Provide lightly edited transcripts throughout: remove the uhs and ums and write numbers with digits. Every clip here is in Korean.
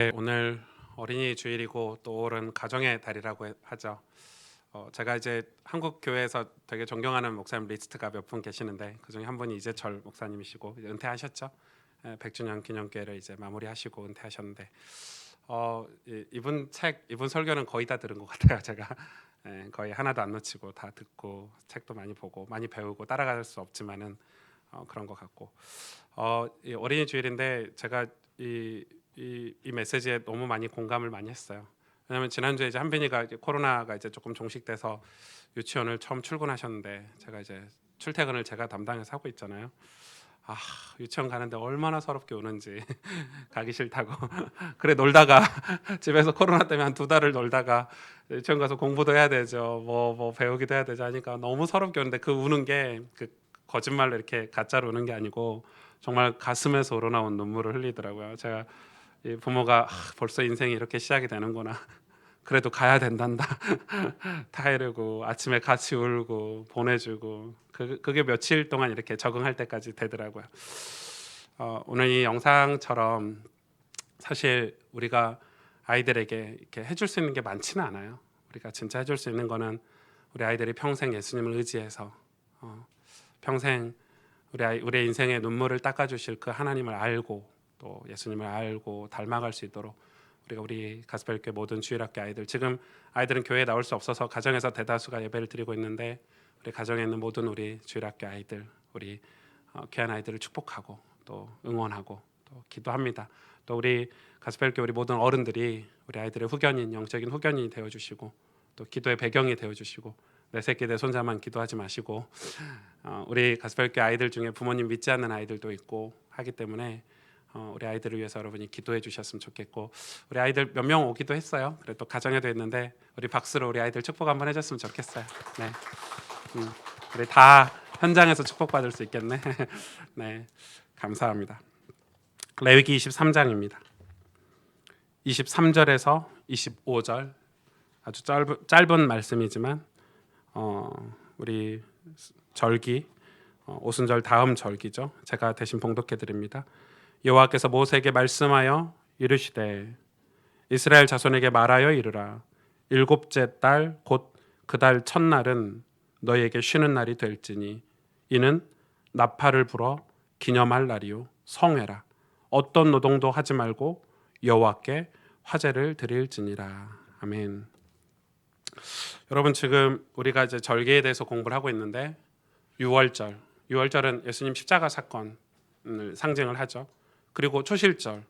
네, 오늘 어린이 주일이고 또 올은 가정의 달이라고 하죠. 제가 이제 한국 교회에서 되게 존경하는 목사님 리스트가 몇 분 계시는데 그중에 한 분이 이재철 목사님이시고 이제 은퇴하셨죠. 100주년 기념교회를 이제 마무리하시고 은퇴하셨는데 이분 설교는 거의 다 들은 것 같아요. 제가 거의 하나도 안 놓치고 다 듣고 책도 많이 보고 많이 배우고 따라갈 수 없지만은 그런 것 같고 이 어린이 주일인데 제가 이 메시지에 너무 많이 공감을 많이 했어요. 왜냐하면 지난주에 이제 한빈이가 이제 코로나가 이제 조금 종식돼서 유치원을 처음 출근하셨는데 제가 이제 출퇴근을 제가 담당해서 하고 있잖아요. 아, 유치원 가는데 얼마나 서럽게 우는지 가기 싫다고 그래 놀다가 집에서 코로나 때문에 한 2달을 놀다가 유치원 가서 공부도 해야 되죠. 뭐 배우기도 해야 되죠 하니까 너무 서럽게 우는데 그 우는 게 그 거짓말로 이렇게 가짜로 우는 게 아니고 정말 가슴에서 우러나온 눈물을 흘리더라고요. 제가 이 부모가 벌써 인생이 이렇게 시작이 되는구나. 그래도 가야 된단다. 다 이러고 아침에 같이 울고 보내주고 그게 며칠 동안 이렇게 적응할 때까지 되더라고요. 오늘 이 영상처럼 사실 우리가 아이들에게 이렇게 해줄 수 있는 게 많지는 않아요. 우리가 진짜 해줄 수 있는 거는 우리 아이들이 평생 예수님을 의지해서 평생 우리의 인생의 눈물을 닦아주실 그 하나님을 알고 또 예수님을 알고 닮아갈 수 있도록 우리 가스펠교회 모든 주일학교 아이들, 지금 아이들은 교회에 나올 수 없어서 가정에서 대다수가 예배를 드리고 있는데 우리 가정에 있는 모든 우리 주일학교 아이들, 우리 귀한 아이들을 축복하고 또 응원하고 또 기도합니다. 또 우리 가스펠교회 우리 모든 어른들이 우리 아이들의 후견인, 영적인 후견인이 되어주시고 또 기도의 배경이 되어주시고 내 새끼 내 손자만 기도하지 마시고 우리 가스펠교회 아이들 중에 부모님 믿지 않는 아이들도 있고 하기 때문에 우리 아이들을 위해서 여러분이 기도해 주셨으면 좋겠고 우리 아이들 몇 명 오기도 했어요. 그래 또 가정에도 있는데 우리 박수로 우리 아이들 축복 한번 해줬으면 좋겠어요. 네, 우리 다 현장에서 축복받을 수 있겠네. 네, 감사합니다. 레위기 23장입니다. 23절에서 25절 아주 짧은 말씀이지만 우리 절기 오순절 다음 절기죠. 제가 대신 봉독해 드립니다. 여호와께서 모세에게 말씀하여 이르시되 이스라엘 자손에게 말하여 이르라. 7째 달 곧 그 달 첫날은 너희에게 쉬는 날이 될지니 이는 나팔을 불어 기념할 날이요 성회라. 어떤 노동도 하지 말고 여호와께 화제를 드릴지니라. 아멘. 여러분 지금 우리가 이제 절기에 대해서 공부를 하고 있는데 6월절은 예수님 십자가 사건을 상징을 하죠. 그리고 초실절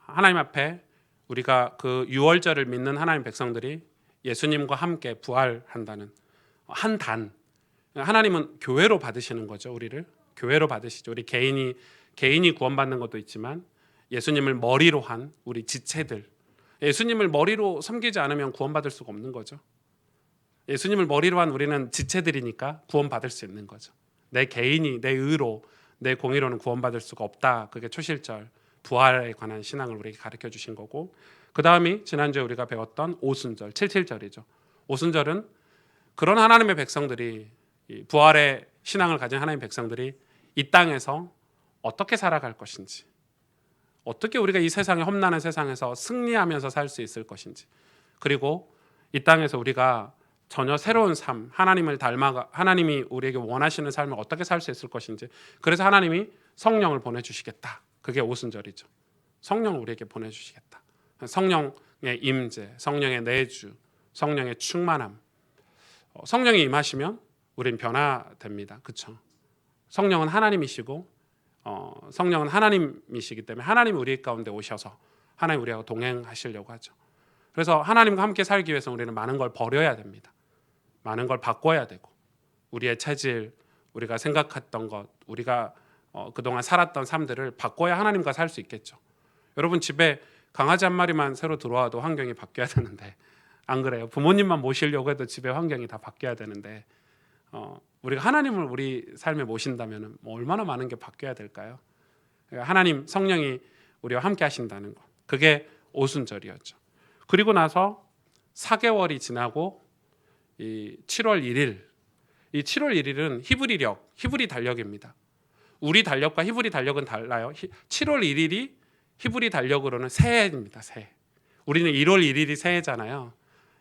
하나님 앞에 우리가 그 6월절을 믿는 하나님 백성들이 예수님과 함께 부활한다는 한 단. 하나님은 교회로 받으시는 거죠. 우리를 교회로 받으시죠. 우리 개인이 구원받는 것도 있지만 예수님을 머리로 한 우리 지체들, 예수님을 머리로 섬기지 않으면 구원받을 수가 없는 거죠. 예수님을 머리로 한 우리는 지체들이니까 구원받을 수 있는 거죠. 내 개인이 내 의로 내 공의로는 구원받을 수가 없다. 그게 초실절 부활에 관한 신앙을 우리에게 가르쳐 주신 거고, 그 다음이 지난주에 우리가 배웠던 오순절 77절이죠. 오순절은 그런 하나님의 백성들이 부활의 신앙을 가진 하나님의 백성들이 이 땅에서 어떻게 살아갈 것인지, 어떻게 우리가 이 세상의 험난한 세상에서 승리하면서 살 수 있을 것인지, 그리고 이 땅에서 우리가 전혀 새로운 삶, 하나님이 우리에게 원하시는 삶을 어떻게 살 수 있을 것인지, 그래서 하나님이 성령을 보내주시겠다. 그게 오순절이죠. 성령을 우리에게 보내주시겠다. 성령의 임재, 성령의 내주, 성령의 충만함. 성령이 임하시면 우린 변화됩니다. 그렇죠? 성령은 하나님이시고 성령은 하나님이시기 때문에 하나님이 우리 가운데 오셔서 하나님 우리하고 동행하시려고 하죠. 그래서 하나님과 함께 살기 위해서 우리는 많은 걸 버려야 됩니다. 많은 걸 바꿔야 되고 우리의 체질, 우리가 생각했던 것, 우리가 그동안 살았던 삶들을 바꿔야 하나님과 살 수 있겠죠. 여러분 집에 강아지 한 마리만 새로 들어와도 환경이 바뀌어야 되는데 안 그래요? 부모님만 모시려고 해도 집에 환경이 다 바뀌어야 되는데 우리가 하나님을 우리 삶에 모신다면 얼마나 많은 게 바뀌어야 될까요? 하나님 성령이 우리와 함께 하신다는 것, 그게 오순절이었죠. 그리고 나서 4개월이 지나고 이 7월 1일, 이 7월 1일은 히브리 달력입니다. 우리 달력과 히브리 달력은 달라요. 7월 1일이 히브리 달력으로는 새해입니다. 새해. 우리는 1월 1일이 새해잖아요.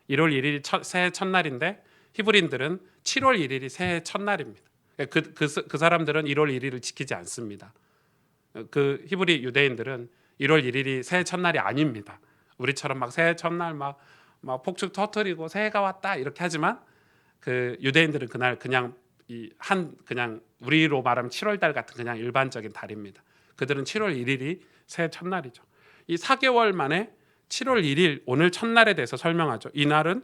1월 1일이 새해 첫날인데 히브리인들은 7월 1일이 새해 첫날입니다. 그 사람들은 1월 1일을 지키지 않습니다. 그 히브리 유대인들은 1월 1일이 새해 첫날이 아닙니다. 우리처럼 막 새해 첫날 막 폭죽 터뜨리고 새해가 왔다 이렇게 하지만 그 유대인들은 그날 그냥 그냥 우리로 말하면 7월 달 같은 그냥 일반적인 달입니다. 그들은 7월 1일이 새해 첫날이죠. 이 4개월 만에 7월 1일 오늘 첫날에 대해서 설명하죠. 이날은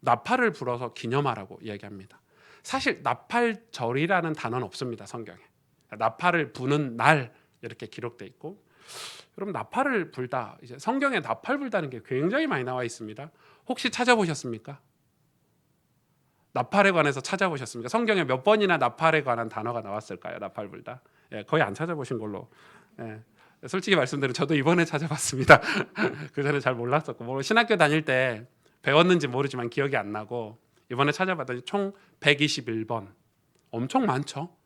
나팔을 불어서 기념하라고 이야기합니다. 사실 나팔절이라는 단어는 없습니다. 성경에. 나팔을 부는 날 이렇게 기록돼 있고, 그럼 나팔을 불다, 이제 성경에 나팔 불다는 게 굉장히 많이 나와 있습니다. 혹시 찾아보셨습니까? 나팔에 관해서 찾아보셨습니까? 성경에 몇 번이나 나팔에 관한 단어가 나왔을까요? 나팔 불다. 거의 안 찾아보신 걸로. 솔직히 말씀드리면 저도 이번에 찾아봤습니다. 그 전에 잘 몰랐었고, 뭐 신학교 다닐 때 배웠는지 모르지만 기억이 안 나고 이번에 찾아봤더니 총 121번. 엄청 많죠.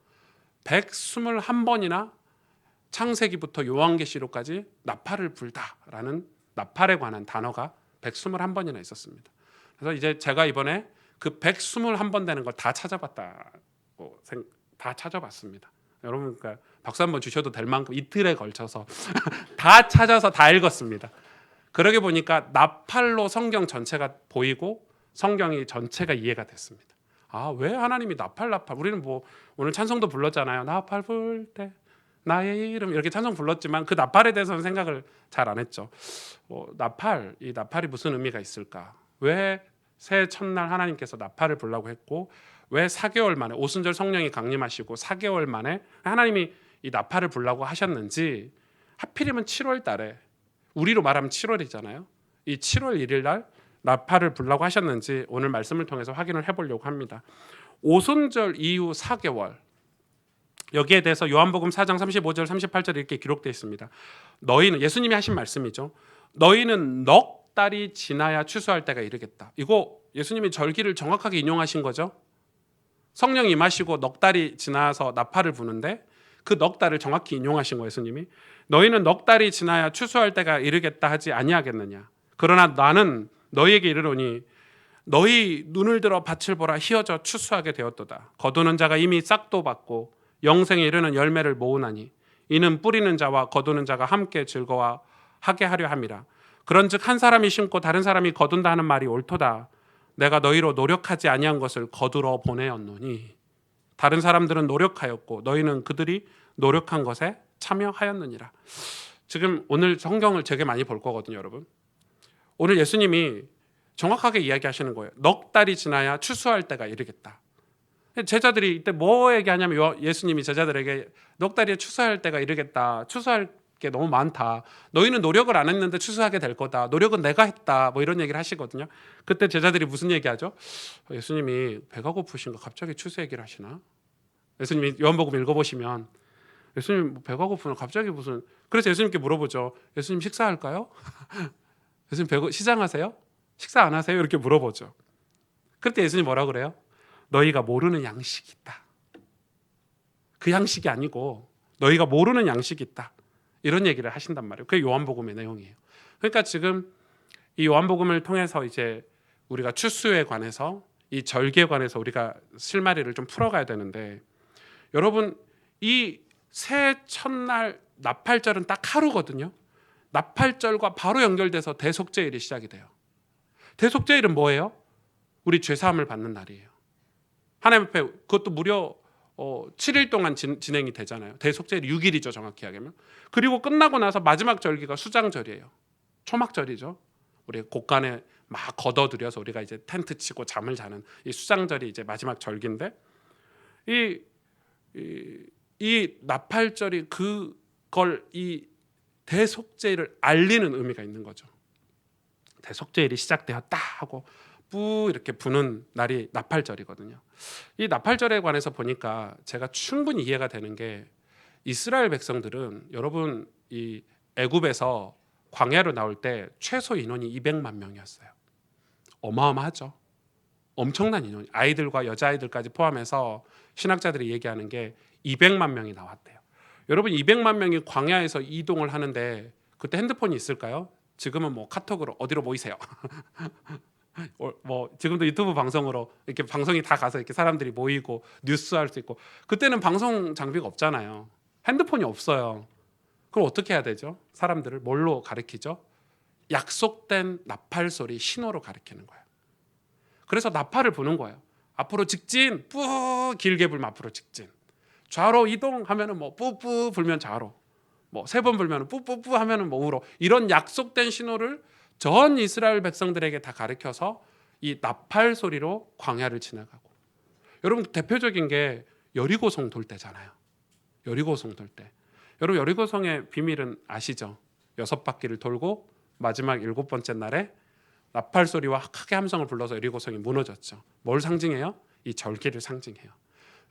121번이나 창세기부터 요한계시록까지 나팔을 불다라는 나팔에 관한 단어가 121번이나 있었습니다. 그래서 이제 제가 이번에 그 121번 되는 걸 다 찾아봤다고 다 찾아봤습니다. 여러분 그러니까 박수 한번 주셔도 될 만큼 이틀에 걸쳐서 다 찾아서 다 읽었습니다. 그러게 보니까 나팔로 성경 전체가 보이고 성경이 전체가 이해가 됐습니다. 왜 하나님이 나팔 우리는 뭐 오늘 찬송도 불렀잖아요. 나팔 불 때 나의 이름 이렇게 찬송 불렀지만 그 나팔에 대해서는 생각을 잘 안 했죠. 이 나팔이 무슨 의미가 있을까? 왜 새해 첫날 하나님께서 나팔을 불라고 했고 왜 4개월 만에 오순절 성령이 강림하시고 4개월 만에 하나님이 이 나팔을 불라고 하셨는지, 하필이면 7월 달에, 우리로 말하면 7월이잖아요. 이 7월 1일 날 나팔을 불라고 하셨는지 오늘 말씀을 통해서 확인을 해보려고 합니다. 오순절 이후 4개월, 여기에 대해서 요한복음 4장 35절 38절 이렇게 기록되어 있습니다. 너희는, 예수님이 하신 말씀이죠. 너희는 넉 달이 지나야 추수할 때가 이르겠다. 이거 예수님이 절기를 정확하게 인용하신 거죠. 성령이 임하시고 넉 달이 지나서 나팔을 부는데 그 넉 달을 정확히 인용하신 거예요. 예수님이 너희는 넉 달이 지나야 추수할 때가 이르겠다 하지 아니하겠느냐. 그러나 나는 너희에게 이르노니 너희 눈을 들어 밭을 보라. 희어져 추수하게 되었도다. 거두는 자가 이미 싹도 받고 영생에 이르는 열매를 모으나니 이는 뿌리는 자와 거두는 자가 함께 즐거워하게 하려 함이라. 그런즉 한 사람이 심고 다른 사람이 거둔다 하는 말이 옳도다. 내가 너희로 노력하지 아니한 것을 거두러 보내었노니 다른 사람들은 노력하였고 너희는 그들이 노력한 것에 참여하였느니라. 지금 오늘 성경을 되게 많이 볼 거거든요, 여러분. 오늘 예수님이 정확하게 이야기하시는 거예요. 넉 달이 지나야 추수할 때가 이르겠다. 제자들이 이때 뭐 얘기하냐면 예수님이 제자들에게 넉 달이 추수할 때가 이르겠다. 추수할 게 너무 많다. 너희는 노력을 안 했는데 추수하게 될 거다. 노력은 내가 했다. 뭐 이런 얘기를 하시거든요. 그때 제자들이 무슨 얘기하죠? 예수님이 배가 고프신가 갑자기 추수 얘기를 하시나? 예수님이 요한복음 읽어보시면 예수님 배가 고프나 갑자기 무슨, 그래서 예수님께 물어보죠. 예수님 식사할까요? 예수님 시장하세요? 식사 안 하세요? 이렇게 물어보죠. 그때 예수님 뭐라 그래요? 너희가 모르는 양식이 있다. 그 양식이 아니고 너희가 모르는 양식이 있다. 이런 얘기를 하신단 말이에요. 그게 요한복음의 내용이에요. 그러니까 지금 이 요한복음을 통해서 이제 우리가 추수에 관해서 이 절기에 관해서 우리가 실마리를 좀 풀어가야 되는데, 여러분 이 새해 첫날 나팔절은 딱 하루거든요. 나팔절과 바로 연결돼서 대속죄일이 시작이 돼요. 대속죄일은 뭐예요? 우리 죄사함을 받는 날이에요. 하나님 앞에 그것도 무려 7일 동안 진행이 되잖아요. 대속죄일이 6일이죠, 정확히 하면. 그리고 끝나고 나서 마지막 절기가 수장절이에요. 초막절이죠. 우리 곳간에 막 걷어들여서 우리가 이제 텐트 치고 잠을 자는 이 수장절이 이제 마지막 절기인데, 이 나팔절이 그걸 이 대속죄일을 알리는 의미가 있는 거죠. 대속죄일이 시작되었다 하고 뿌 이렇게 부는 날이 나팔절이거든요. 이 나팔절에 관해서 보니까 제가 충분히 이해가 되는 게, 이스라엘 백성들은 여러분 이 애굽에서 광야로 나올 때 최소 인원이 200만 명이었어요. 어마어마하죠. 엄청난 인원, 아이들과 여자아이들까지 포함해서 신학자들이 얘기하는 게 200만 명이 나왔대요. 여러분 200만 명이 광야에서 이동을 하는데 그때 핸드폰이 있을까요? 지금은 뭐 카톡으로 어디로 모이세요. 뭐 지금도 유튜브 방송으로 이렇게 방송이 다 가서 이렇게 사람들이 모이고 뉴스 할 수 있고, 그때는 방송 장비가 없잖아요. 핸드폰이 없어요. 그럼 어떻게 해야 되죠? 사람들을 뭘로 가르치죠? 약속된 나팔 소리 신호로 가르치는 거예요. 그래서 나팔을 부는 거예요. 앞으로 직진, 뿌 길게 불면 앞으로 직진. 좌로 이동 하면은 뭐 뿌뿌 불면 좌로. 뭐 세 번 불면은 뿌뿌뿌 하면은 뭐 우로. 이런 약속된 신호를 전 이스라엘 백성들에게 다 가르쳐서 이 나팔 소리로 광야를 지나가고. 여러분 대표적인 게 여리고성 돌 때잖아요. 여리고성 돌 때. 여러분 여리고성의 비밀은 아시죠? 6바퀴를 돌고 마지막 7번째 날에 나팔 소리와 크게 함성을 불러서 여리고성이 무너졌죠. 뭘 상징해요? 이 절기를 상징해요.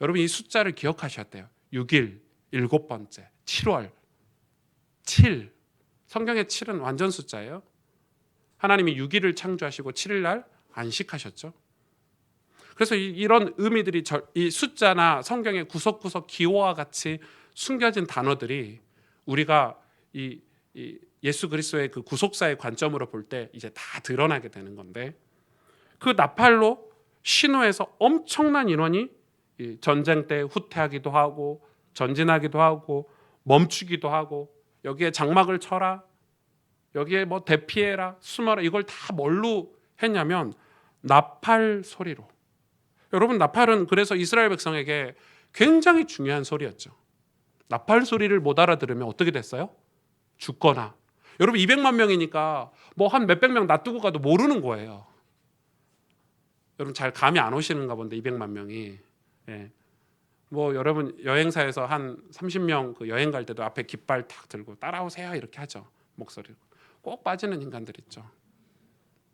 여러분 이 숫자를 기억하셔야 돼요. 6일, 7번째, 7월, 7. 성경의 7은 완전 숫자예요. 하나님이 6일을 창조하시고 7일 날 안식하셨죠. 그래서 이런 의미들이 이 숫자나 성경의 구석구석 기호와 같이 숨겨진 단어들이 우리가 이 예수 그리스도의 그 구속사의 관점으로 볼 때 이제 다 드러나게 되는 건데, 그 나팔로 신호에서 엄청난 인원이 전쟁 때 후퇴하기도 하고 전진하기도 하고 멈추기도 하고, 여기에 장막을 쳐라, 여기에 뭐 대피해라, 숨어라, 이걸 다 뭘로 했냐면 나팔 소리로. 여러분 나팔은 그래서 이스라엘 백성에게 굉장히 중요한 소리였죠. 나팔 소리를 못 알아들으면 어떻게 됐어요? 죽거나. 여러분 200만 명이니까 뭐 한 몇백 명 놔두고 가도 모르는 거예요. 여러분 잘 감이 안 오시는가 본데 200만 명이. 예. 뭐 여러분 여행사에서 한 30명 그 여행 갈 때도 앞에 깃발 탁 들고 따라오세요 이렇게 하죠. 목소리로. 꼭 빠지는 인간들 있죠.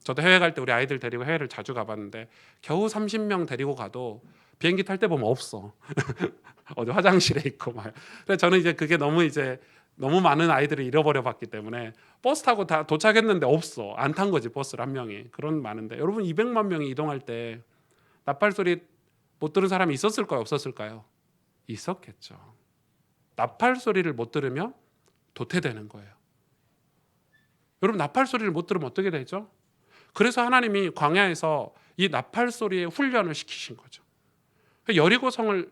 저도 해외 갈 때 우리 아이들 데리고 해외를 자주 가봤는데 겨우 30명 데리고 가도 비행기 탈 때 보면 없어. 어디 화장실에 있고 막. 그래서 저는 이제 그게 너무 많은 아이들을 잃어버려 봤기 때문에 버스 타고 다 도착했는데 없어. 안 탄 거지 버스를 한 명이. 그런 많은데 여러분 200만 명이 이동할 때 나팔 소리 못 들은 사람이 있었을까요? 없었을까요? 있었겠죠. 나팔 소리를 못 들으면 도태되는 거예요. 여러분 나팔 소리를 못 들으면 어떻게 되죠? 그래서 하나님이 광야에서 이 나팔 소리에 훈련을 시키신 거죠. 여리고성을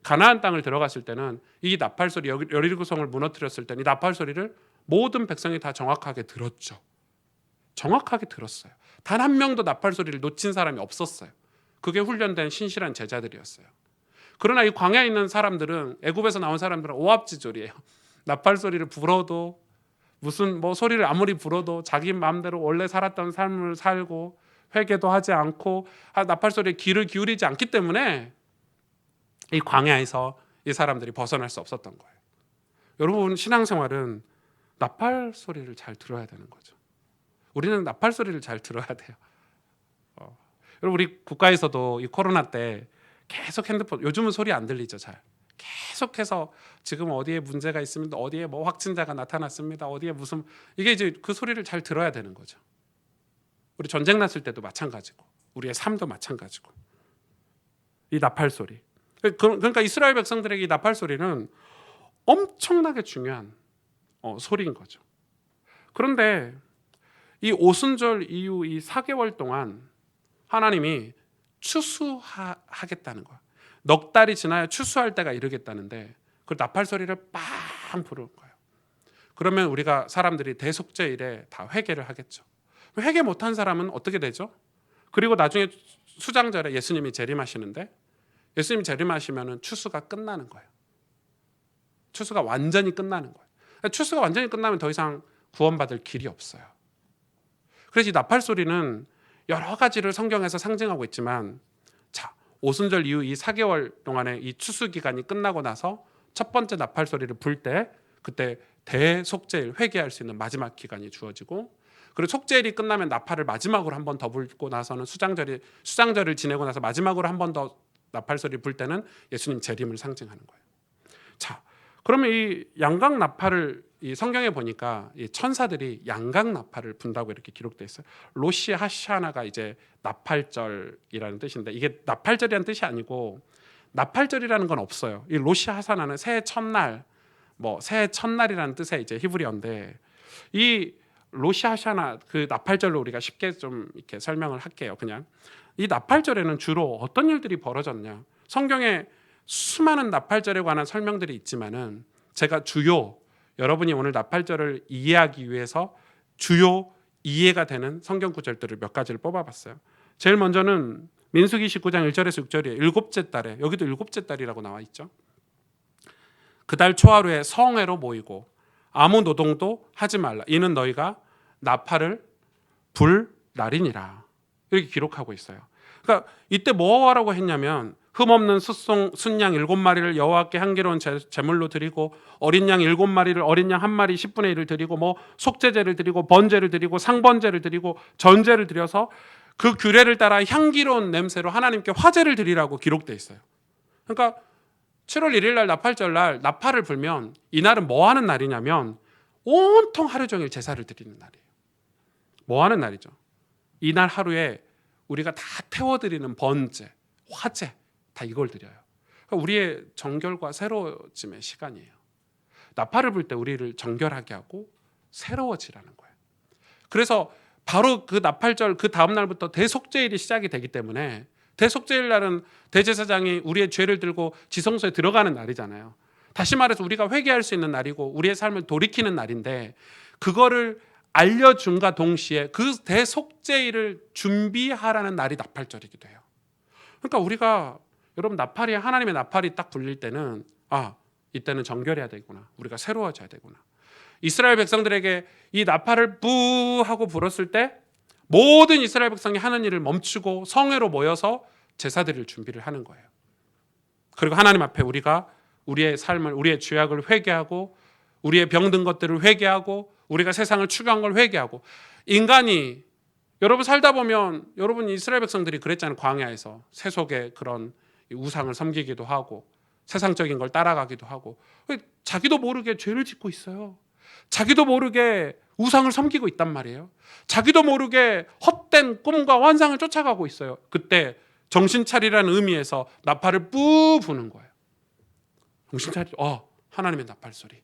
가나안 땅을 들어갔을 때는 이 나팔 소리, 여리고성을 무너뜨렸을 때는 이 나팔 소리를 모든 백성이 다 정확하게 들었죠. 정확하게 들었어요. 단 한 명도 나팔 소리를 놓친 사람이 없었어요. 그게 훈련된 신실한 제자들이었어요. 그러나 이 광야에 있는 사람들은, 애굽에서 나온 사람들은 오합지졸이에요. 나팔 소리를 불어도 무슨 뭐 소리를 아무리 불어도 자기 마음대로 원래 살았던 삶을 살고 회개도 하지 않고 나팔 소리에 귀를 기울이지 않기 때문에 이 광야에서 이 사람들이 벗어날 수 없었던 거예요. 여러분 신앙생활은 나팔 소리를 잘 들어야 되는 거죠. 우리는 나팔 소리를 잘 들어야 돼요. 여러분 우리 국가에서도 이 코로나 때 계속 핸드폰, 요즘은 소리 안 들리죠 잘. 계속해서 지금 어디에 문제가 있습니다. 어디에 뭐 확진자가 나타났습니다. 어디에 무슨, 이게 이제 그 소리를 잘 들어야 되는 거죠. 우리 전쟁 났을 때도 마찬가지고 우리의 삶도 마찬가지고 이 나팔 소리. 그러니까 이스라엘 백성들에게 이 나팔 소리는 엄청나게 중요한 소리인 거죠. 그런데 이 오순절 이후 이 4개월 동안 하나님이 추수하겠다는 거야. 넉 달이 지나야 추수할 때가 이르겠다는데 그 나팔 소리를 빵 부르는 거예요. 그러면 우리가 사람들이 대속죄일에 다 회개를 하겠죠. 회개 못한 사람은 어떻게 되죠? 그리고 나중에 수장절에 예수님이 재림하시는데, 예수님이 재림하시면 추수가 끝나는 거예요. 추수가 완전히 끝나는 거예요. 추수가 완전히 끝나면 더 이상 구원받을 길이 없어요. 그래서 이 나팔 소리는 여러 가지를 성경에서 상징하고 있지만, 자, 오순절 이후 이 4개월 동안의 이 추수 기간이 끝나고 나서 첫 번째 나팔 소리를 불 때, 그때 대속죄일 회개할 수 있는 마지막 기간이 주어지고, 그리고 속죄일이 끝나면 나팔을 마지막으로 한 번 더 불고 나서는 수장절을 지내고 나서 마지막으로 한 번 더 나팔 소리 불 때는 예수님 재림을 상징하는 거예요. 자, 그러면 이 양각 나팔을 이 성경에 보니까 이 천사들이 양각 나팔을 분다고 이렇게 기록되어 있어요. 로시 하샤나가 이제 나팔절이라는 뜻인데, 이게 나팔절이라는 뜻이 아니고 나팔절이라는 건 없어요. 이 로시 하샤나는 새해 첫날, 뭐 새해 첫날이라는 뜻의 이제 히브리어인데, 이 로시아샤나 그 나팔절로 우리가 쉽게 좀 이렇게 설명을 할게요. 그냥 이 나팔절에는 주로 어떤 일들이 벌어졌냐? 성경에 수많은 나팔절에 관한 설명들이 있지만은 제가 주요 여러분이 오늘 나팔절을 이해하기 위해서 주요 이해가 되는 성경 구절들을 몇 가지를 뽑아봤어요. 제일 먼저는 민수기 19장 1절에서 6절이에요. 일곱째 달에, 여기도 일곱째 달이라고 나와 있죠. 그 달 초하루에 성회로 모이고 아무 노동도 하지 말라. 이는 너희가 나팔을 불 날이니라. 이렇게 기록하고 있어요. 그러니까 이때 뭐 하라고 했냐면 흠없는 순양 7마리를 여호와께 향기로운 제물로 드리고 어린 양 7마리를 어린 양 한 마리 10분의 1을 드리고 뭐 속죄제를 드리고 번제를 드리고 상번제를 드리고 전제를 드려서 그 규례를 따라 향기로운 냄새로 하나님께 화제를 드리라고 기록되어 있어요. 그러니까 7월 1일 날 나팔절 날 나팔을 불면 이날은 뭐 하는 날이냐면 온통 하루 종일 제사를 드리는 날이에요. 뭐 하는 날이죠? 이날 하루에 우리가 다 태워드리는 번제, 화제 다 이걸 드려요. 그러니까 우리의 정결과 새로워짐의 시간이에요. 나팔을 불 때 우리를 정결하게 하고 새로워지라는 거예요. 그래서 바로 그 나팔절 그 다음 날부터 대속죄일이 시작이 되기 때문에 대속죄일 날은 대제사장이 우리의 죄를 들고 지성소에 들어가는 날이잖아요. 다시 말해서 우리가 회개할 수 있는 날이고 우리의 삶을 돌이키는 날인데 그거를 알려줌과 동시에 그 대속죄일을 준비하라는 날이 나팔절이기도 해요. 그러니까 우리가 여러분 나팔이 하나님의 나팔이 딱 불릴 때는 이때는 정결해야 되구나. 우리가 새로워져야 되구나. 이스라엘 백성들에게 이 나팔을 뿌 하고 불었을 때 모든 이스라엘 백성이 하는 일을 멈추고 성회로 모여서 제사드릴 준비를 하는 거예요. 그리고 하나님 앞에 우리가 우리의 삶을 우리의 죄악을 회개하고 우리의 병든 것들을 회개하고 우리가 세상을 추구한 걸 회개하고 인간이 여러분 살다 보면 여러분 이스라엘 백성들이 그랬잖아요. 광야에서 세속의 그런 우상을 섬기기도 하고 세상적인 걸 따라가기도 하고 자기도 모르게 죄를 짓고 있어요. 자기도 모르게 우상을 섬기고 있단 말이에요. 자기도 모르게 헛된 꿈과 환상을 쫓아가고 있어요. 그때 정신 차리라는 의미에서 나팔을 뿌 부는 거예요. 정신 차리. 하나님의 나팔 소리.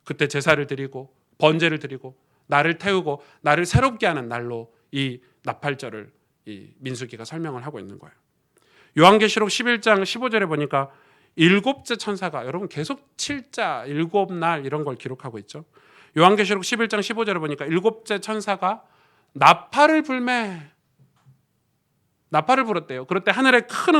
그때 제사를 드리고 번제를 드리고 나를 태우고 나를 새롭게 하는 날로 이 나팔절을 이 민수기가 설명을 하고 있는 거예요. 요한계시록 11장 15절에 보니까 일곱째 천사가 여러분 계속 7자, 7날 이런 걸 기록하고 있죠. 요한계시록 11장 15절에 보니까 일곱째 천사가 나팔을 불었대요. 그럴 때 하늘에 큰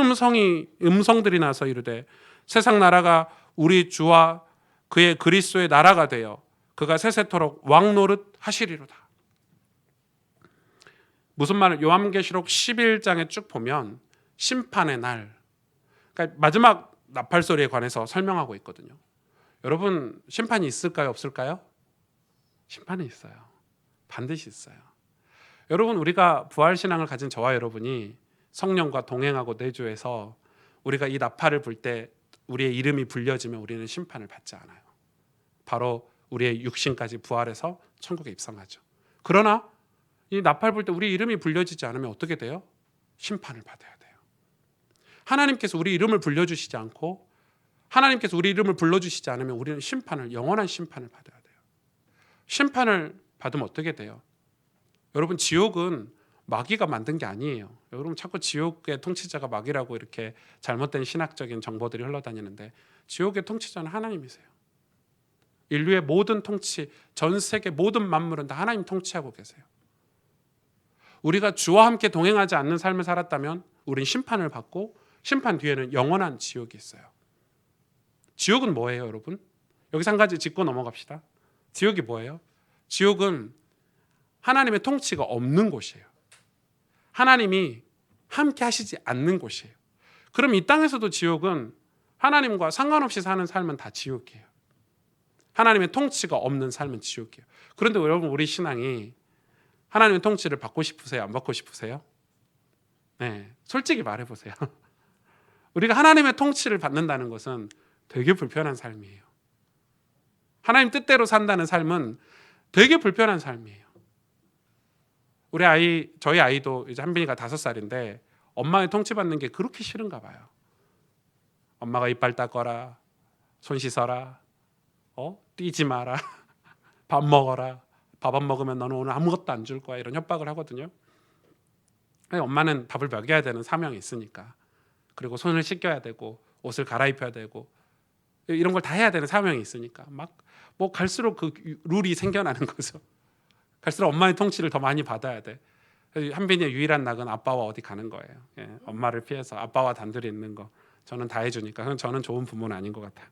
음성들이 나서 이르되 세상 나라가 우리 주와 그의 그리스도의 나라가 되어 그가 세세토록 왕노릇 하시리로다. 무슨 말을 요한계시록 11장에 쭉 보면 심판의 날, 그러니까 마지막 나팔 소리에 관해서 설명하고 있거든요. 여러분 심판이 있을까요? 없을까요? 심판이 있어요. 반드시 있어요. 여러분 우리가 부활신앙을 가진 저와 여러분이 성령과 동행하고 내주해서 우리가 이 나팔을 불 때 우리의 이름이 불려지면 우리는 심판을 받지 않아요. 바로 우리의 육신까지 부활해서 천국에 입성하죠. 그러나 이 나팔 불 때 우리 이름이 불려지지 않으면 어떻게 돼요? 심판을 받아야 돼요. 하나님께서 우리 이름을 불려주시지 않고 하나님께서 우리 이름을 불러주시지 않으면 우리는 영원한 심판을 받아야 돼요. 심판을 받으면 어떻게 돼요? 여러분 지옥은 마귀가 만든 게 아니에요. 여러분 자꾸 지옥의 통치자가 마귀라고 이렇게 잘못된 신학적인 정보들이 흘러다니는데 지옥의 통치자는 하나님이세요. 인류의 모든 통치, 전 세계 모든 만물은 다 하나님 통치하고 계세요. 우리가 주와 함께 동행하지 않는 삶을 살았다면 우린 심판을 받고 심판 뒤에는 영원한 지옥이 있어요. 지옥은 뭐예요, 여러분? 여기서 한 가지 짚고 넘어갑시다. 지옥이 뭐예요? 지옥은 하나님의 통치가 없는 곳이에요. 하나님이 함께 하시지 않는 곳이에요. 그럼 이 땅에서도 지옥은 하나님과 상관없이 사는 삶은 다 지옥이에요. 하나님의 통치가 없는 삶은 지옥이에요. 그런데 여러분 우리 신앙이 하나님의 통치를 받고 싶으세요? 안 받고 싶으세요? 네, 솔직히 말해보세요. 우리가 하나님의 통치를 받는다는 것은 되게 불편한 삶이에요. 하나님 뜻대로 산다는 삶은 되게 불편한 삶이에요. 저희 아이도 이제 한빈이가 5살인데 엄마의 통치받는 게 그렇게 싫은가 봐요. 엄마가 이빨 닦아라, 손 씻어라, 뛰지 마라, 밥 먹어라. 밥 안 먹으면 너는 오늘 아무것도 안 줄 거야. 이런 협박을 하거든요. 엄마는 밥을 먹여야 되는 사명이 있으니까. 그리고 손을 씻겨야 되고 옷을 갈아입혀야 되고 이런 걸 다 해야 되는 사명이 있으니까 막 뭐 갈수록 그 룰이 생겨나는 거죠. 갈수록 엄마의 통치를 더 많이 받아야 돼. 한빈이의 유일한 낙은 아빠와 어디 가는 거예요. 예, 엄마를 피해서 아빠와 단둘이 있는 거. 저는 다 해주니까 저는 좋은 부모는 아닌 것 같아요.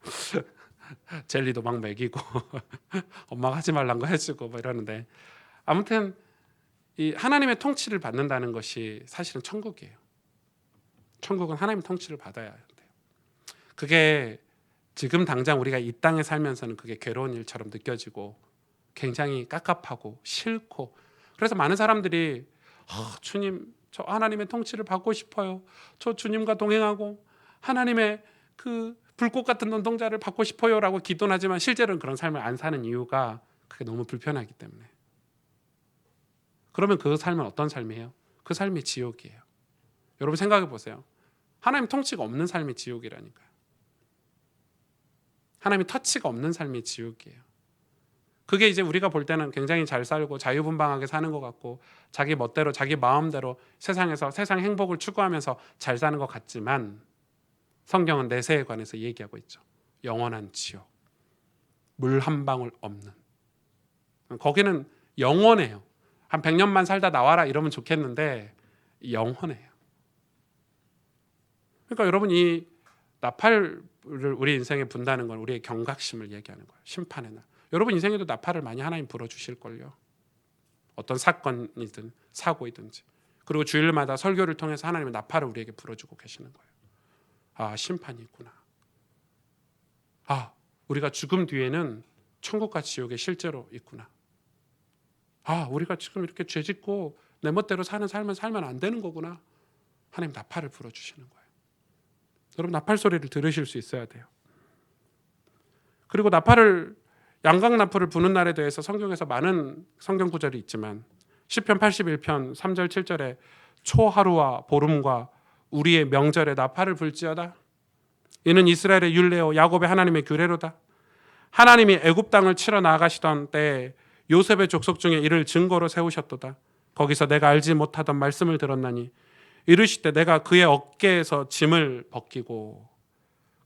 젤리도 막 먹이고 엄마가 하지 말란 거 해주고 뭐 이러는데 아무튼 이 하나님의 통치를 받는다는 것이 사실은 천국이에요. 천국은 하나님의 통치를 받아야 돼요. 그게 지금 당장 우리가 이 땅에 살면서는 그게 괴로운 일처럼 느껴지고 굉장히 깝깝하고 싫고 그래서 많은 사람들이 주님 저 하나님의 통치를 받고 싶어요. 저 주님과 동행하고 하나님의 그 불꽃 같은 눈동자를 받고 싶어요라고 기도는 하지만 실제로는 그런 삶을 안 사는 이유가 그게 너무 불편하기 때문에. 그러면 그 삶은 어떤 삶이에요? 그 삶이 지옥이에요. 여러분 생각해 보세요. 하나님 통치가 없는 삶이 지옥이라니까요. 하나님이 터치가 없는 삶이 지옥이에요. 그게 이제 우리가 볼 때는 굉장히 잘 살고 자유분방하게 사는 것 같고 자기 멋대로 자기 마음대로 세상에서 세상 행복을 추구하면서 잘 사는 것 같지만 성경은 내세에 관해서 얘기하고 있죠. 영원한 지옥, 물 한 방울 없는. 거기는 영원해요. 한 100년만 살다 나와라 이러면 좋겠는데 영원해요. 그러니까 여러분 이 나팔을 우리 인생에 분다는 건 우리의 경각심을 얘기하는 거예요. 심판의 날. 여러분 인생에도 나팔을 많이 하나님 불어주실걸요. 어떤 사건이든 사고이든지. 그리고 주일마다 설교를 통해서 하나님의 나팔을 우리에게 불어주고 계시는 거예요. 아, 심판이 있구나. 아, 우리가 죽음 뒤에는 천국과 지옥이 실제로 있구나. 아, 우리가 지금 이렇게 죄짓고 내 멋대로 사는 삶을 살면 안 되는 거구나. 하나님 나팔을 불어주시는 거예요. 여러분 나팔 소리를 들으실 수 있어야 돼요. 그리고 나팔을 양각 나팔을 부는 날에 대해서 성경에서 많은 성경 구절이 있지만 시편 81편 3절 7절에 초하루와 보름과 우리의 명절에 나팔을 불지어다. 이는 이스라엘의 율례요 야곱의 하나님의 규례로다. 하나님이 애굽 땅을 치러 나가시던 때에 요셉의 족속 중에 이를 증거로 세우셨도다. 거기서 내가 알지 못하던 말씀을 들었나니 이르시되 내가 그의 어깨에서 짐을 벗기고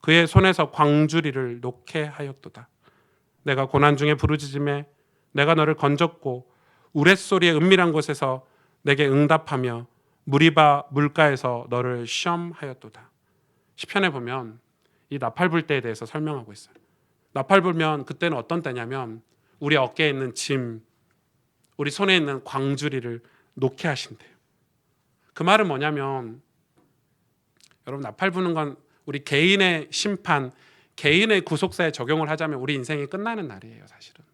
그의 손에서 광주리를 놓게 하였도다. 내가 고난 중에 부르짖음에 내가 너를 건졌고 우레소리의 은밀한 곳에서 내게 응답하며 무리바 물가에서 너를 시험하였도다. 시편에 보면 이 나팔 불 때에 대해서 설명하고 있어요. 나팔 불면 그때는 어떤 때냐면 우리 어깨에 있는 짐, 우리 손에 있는 광주리를 놓게 하신대요. 그 말은 뭐냐면 여러분 나팔 부는 건 우리 개인의 심판, 개인의 구속사에 적용을 하자면 우리 인생이 끝나는 날이에요. 사실은.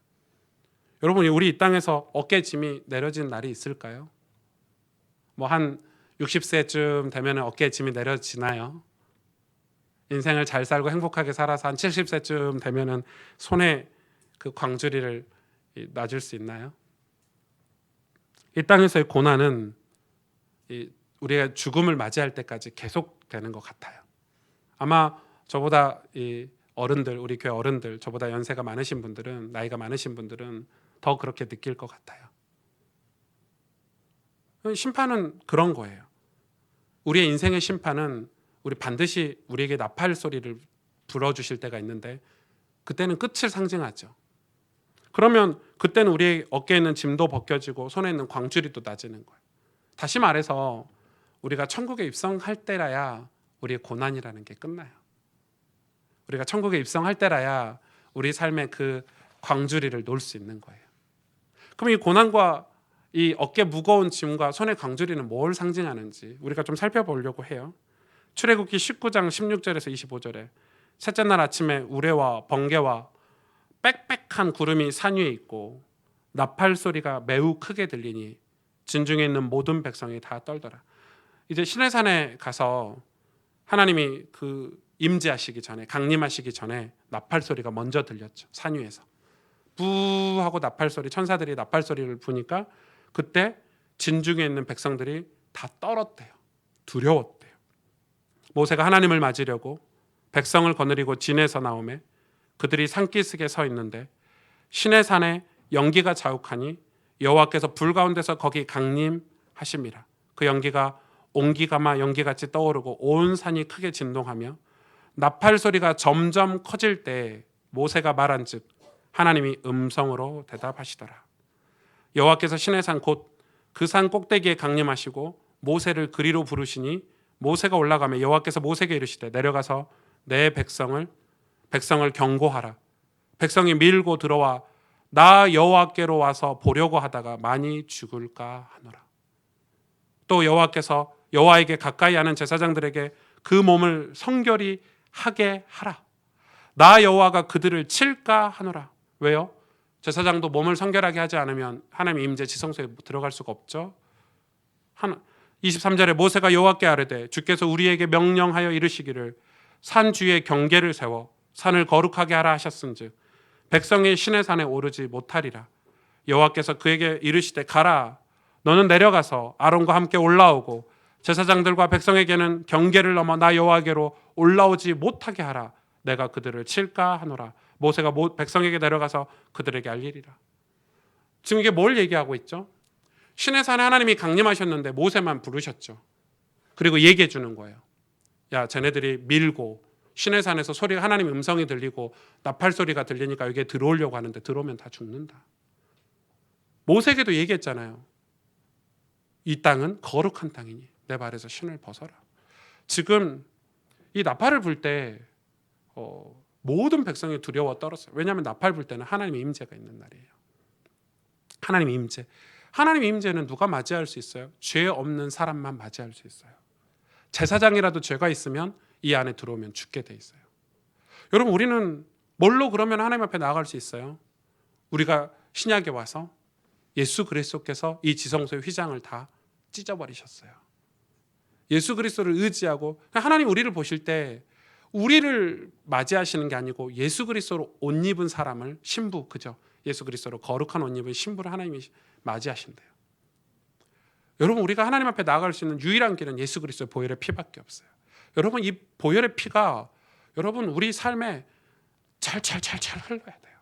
여러분 우리 이 땅에서 어깨 짐이 내려진 날이 있을까요? 뭐 한 60세쯤 되면 어깨 짐이 내려지나요? 인생을 잘 살고 행복하게 살아서 한 70세쯤 되면은 손에 그 광주리를 놔줄 수 있나요? 이 땅에서의 고난은 우리가 죽음을 맞이할 때까지 계속되는 것 같아요. 아마 저보다 이 어른들, 우리 교회 어른들, 저보다 연세가 많으신 분들은, 나이가 많으신 분들은 더 그렇게 느낄 것 같아요. 심판은 그런 거예요. 우리의 인생의 심판은 우리 반드시 우리에게 나팔 소리를 불어주실 때가 있는데 그때는 끝을 상징하죠. 그러면 그때는 우리의 어깨에 있는 짐도 벗겨지고 손에 있는 광주리도 낮아지는 거예요. 다시 말해서 우리가 천국에 입성할 때라야 우리의 고난이라는 게 끝나요. 우리가 천국에 입성할 때라야 우리 삶의 그 광주리를 놓을 수 있는 거예요. 그럼 이 고난과 이 어깨 무거운 짐과 손의 광주리는 뭘 상징하는지 우리가 좀 살펴보려고 해요. 출애굽기 19장 16절에서 25절에 셋째 날 아침에 우레와 번개와 빽빽한 구름이 산 위에 있고 나팔 소리가 매우 크게 들리니 진중에 있는 모든 백성이 다 떨더라. 이제 시내산에 가서 하나님이 그 임재하시기 전에 강림하시기 전에 나팔 소리가 먼저 들렸죠. 산 위에서 부 하고 나팔 소리, 천사들이 나팔 소리를 부니까 그때 진중에 있는 백성들이 다 떨었대요. 두려웠대요. 모세가 하나님을 맞으려고 백성을 거느리고 진에서 나오매 그들이 산기슭에 서 있는데 시내산에 연기가 자욱하니 여호와께서 불 가운데서 거기 강림하심이라. 그 연기가 옹기가마 연기같이 떠오르고 온 산이 크게 진동하며 나팔 소리가 점점 커질 때 모세가 말한즉 하나님이 음성으로 대답하시더라. 여호와께서 시내산 곧 그 산 꼭대기에 강림하시고 모세를 그리로 부르시니 모세가 올라가며 여호와께서 모세에게 이르시되 내려가서 내 백성을 경고하라. 백성이 밀고 들어와 나 여호와께로 와서 보려고 하다가 많이 죽을까 하노라. 또 여호와께서 여호와에게 가까이 하는 제사장들에게 그 몸을 성결히 하게 하라. 나 여호와가 그들을 칠까 하노라. 왜요? 제사장도 몸을 성결하게 하지 않으면 하나님의 임재 지성소에 들어갈 수가 없죠. 23절에 모세가 여호와께 아뢰되 주께서 우리에게 명령하여 이르시기를 산 주위에 경계를 세워 산을 거룩하게 하라 하셨은즉 백성이 시내 산에 오르지 못하리라. 여호와께서 그에게 이르시되 가라. 너는 내려가서 아론과 함께 올라오고 제사장들과 백성에게는 경계를 넘어 나 여호와께로 올라오지 못하게 하라. 내가 그들을 칠까 하노라. 모세가 백성에게 내려가서 그들에게 알리리라. 지금 이게 뭘 얘기하고 있죠? 시내산에 하나님이 강림하셨는데 모세만 부르셨죠. 그리고 얘기해 주는 거예요. 야, 쟤네들이 밀고 시내산에서 소리가 하나님의 음성이 들리고 나팔 소리가 들리니까 여기에 들어오려고 하는데 들어오면 다 죽는다. 모세에게도 얘기했잖아요. 이 땅은 거룩한 땅이니 내 발에서 신을 벗어라. 지금 이 나팔을 불 때 모든 백성이 두려워 떨었어요. 왜냐하면 나팔 불 때는 하나님의 임재가 있는 날이에요. 하나님의 임재. 하나님의 임재는 누가 맞이할 수 있어요? 죄 없는 사람만 맞이할 수 있어요. 제사장이라도 죄가 있으면 이 안에 들어오면 죽게 돼 있어요. 여러분, 우리는 뭘로 그러면 하나님 앞에 나아갈 수 있어요? 우리가 신약에 와서 예수 그리스도께서 이 지성소의 휘장을 다 찢어버리셨어요. 예수 그리스도를 의지하고 하나님 우리를 보실 때 우리를 맞이하시는 게 아니고 예수 그리스도로 옷 입은 사람을 신부, 그죠? 예수 그리스도로 거룩한 옷 입은 신부를 하나님이 맞이하신대요. 여러분, 우리가 하나님 앞에 나아갈 수 있는 유일한 길은 예수 그리스도의 보혈의 피밖에 없어요. 여러분, 이 보혈의 피가 여러분 우리 삶에 찰찰찰찰 흘러야 돼요.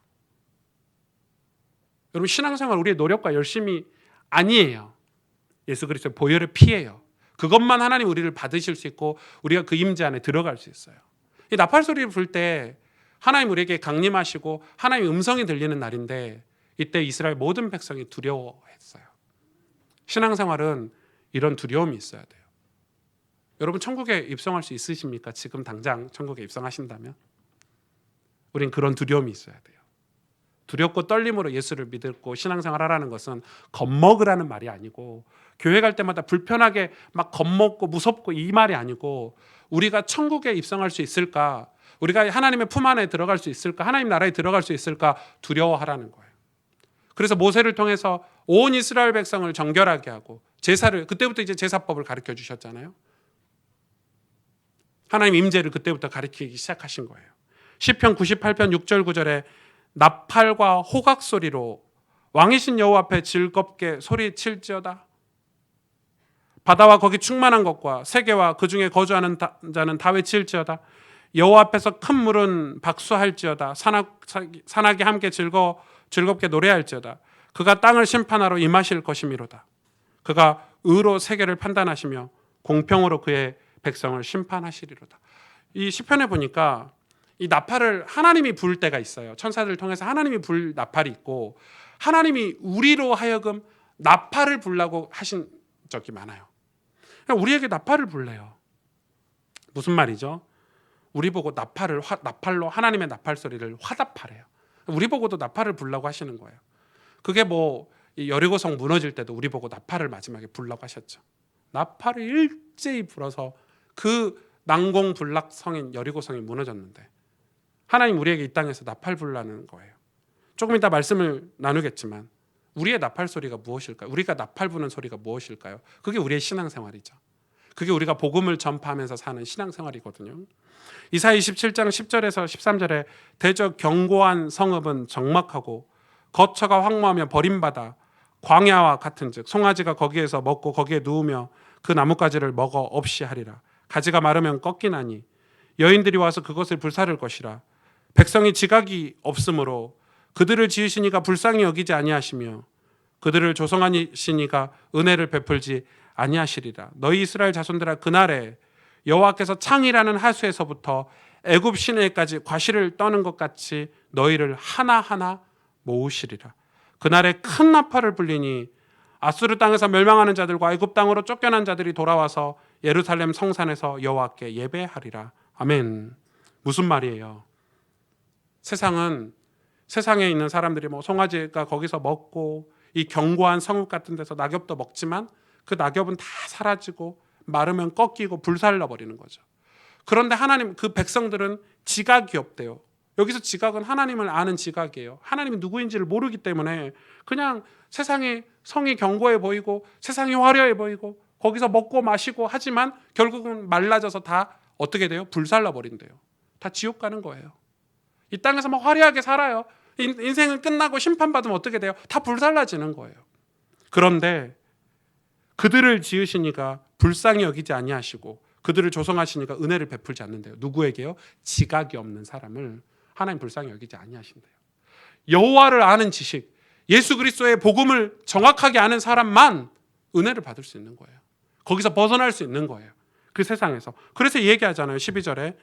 여러분, 신앙생활 우리의 노력과 열심이 아니에요. 예수 그리스도의 보혈의 피예요. 그것만 하나님 우리를 받으실 수 있고 우리가 그 임재 안에 들어갈 수 있어요. 이 나팔 소리를 불 때 하나님 우리에게 강림하시고 하나님의 음성이 들리는 날인데 이때 이스라엘 모든 백성이 두려워했어요. 신앙생활은 이런 두려움이 있어야 돼요. 여러분, 천국에 입성할 수 있으십니까? 지금 당장 천국에 입성하신다면? 우린 그런 두려움이 있어야 돼요. 두렵고 떨림으로 예수를 믿고 신앙생활 하라는 것은 겁먹으라는 말이 아니고 교회 갈 때마다 불편하게 막 겁먹고 무섭고 이 말이 아니고 우리가 천국에 입성할 수 있을까? 우리가 하나님의 품 안에 들어갈 수 있을까? 하나님 나라에 들어갈 수 있을까? 두려워하라는 거예요. 그래서 모세를 통해서 온 이스라엘 백성을 정결하게 하고 제사를, 그때부터 이제 제사법을 가르쳐 주셨잖아요. 하나님 임재를 그때부터 가르치기 시작하신 거예요. 시편 98편 6절 9절에 나팔과 호각 소리로 왕이신 여호와 앞에 즐겁게 소리칠지어다. 바다와 거기 충만한 것과 세계와 그 중에 거주하는 자는 다 외칠지어다. 여호와 앞에서 큰 물은 박수할지어다. 산악이 함께 즐겁게 노래할지어다. 그가 땅을 심판하러 임하실 것이미로다. 그가 의로 세계를 판단하시며 공평으로 그의 백성을 심판하시리로다. 이 시편에 보니까 이 나팔을 하나님이 불 때가 있어요. 천사들을 통해서 하나님이 불 나팔이 있고 하나님이 우리로 하여금 나팔을 불라고 하신 적이 많아요. 우리에게 나팔을 불래요. 무슨 말이죠? 우리 보고 나팔로 하나님의 나팔 소리를 화답하래요. 우리 보고도 나팔을 불라고 하시는 거예요. 그게 뭐 여리고성 무너질 때도 우리 보고 나팔을 마지막에 불라고 하셨죠. 나팔을 일제히 불어서 그 난공불락 성인 여리고성이 무너졌는데 하나님 우리에게 이 땅에서 나팔 불라는 거예요. 조금 이따 말씀을 나누겠지만 우리의 나팔 소리가 무엇일까요? 우리가 나팔 부는 소리가 무엇일까요? 그게 우리의 신앙생활이죠. 그게 우리가 복음을 전파하면서 사는 신앙생활이거든요. 이사야 27장 10절에서 13절에 대저 견고한 성읍은 적막하고 거처가 황무하며 버림받아 광야와 같은즉 송아지가 거기에서 먹고 거기에 누우며 그 나뭇가지를 먹어 없이 하리라. 가지가 마르면 꺾이나니 여인들이 와서 그것을 불사를 것이라. 백성이 지각이 없으므로 그들을 지으시니가 불쌍히 여기지 아니하시며 그들을 조성하시니가 은혜를 베풀지 아니하시리라. 너희 이스라엘 자손들아, 그날에 여호와께서 창이라는 하수에서부터 애굽 시내까지 과실을 떠는 것 같이 너희를 하나하나 모으시리라. 그날에 큰 나팔을 불리니 아수르 땅에서 멸망하는 자들과 애굽 땅으로 쫓겨난 자들이 돌아와서 예루살렘 성산에서 여호와께 예배하리라. 아멘. 무슨 말이에요? 세상에 있는 사람들이 뭐 송아지가 거기서 먹고 이 견고한 성읍 같은 데서 낙엽도 먹지만 그 낙엽은 다 사라지고 마르면 꺾이고 불살라 버리는 거죠. 그런데 하나님, 그 백성들은 지각이 없대요. 여기서 지각은 하나님을 아는 지각이에요. 하나님이 누구인지를 모르기 때문에 그냥 세상에 성이 견고해 보이고 세상이 화려해 보이고 거기서 먹고 마시고 하지만 결국은 말라져서 다 어떻게 돼요? 불살라 버린대요. 다 지옥 가는 거예요. 이 땅에서 막 화려하게 살아요. 인생은 끝나고 심판받으면 어떻게 돼요? 다 불살라지는 거예요. 그런데 그들을 지으시니가 불쌍히 여기지 아니하시고 그들을 조성하시니까 은혜를 베풀지 않는데요. 누구에게요? 지각이 없는 사람을 하나님 불쌍히 여기지 아니하신대요. 여호와를 아는 지식, 예수 그리스도의 복음을 정확하게 아는 사람만 은혜를 받을 수 있는 거예요. 거기서 벗어날 수 있는 거예요. 그 세상에서. 그래서 얘기하잖아요. 12절에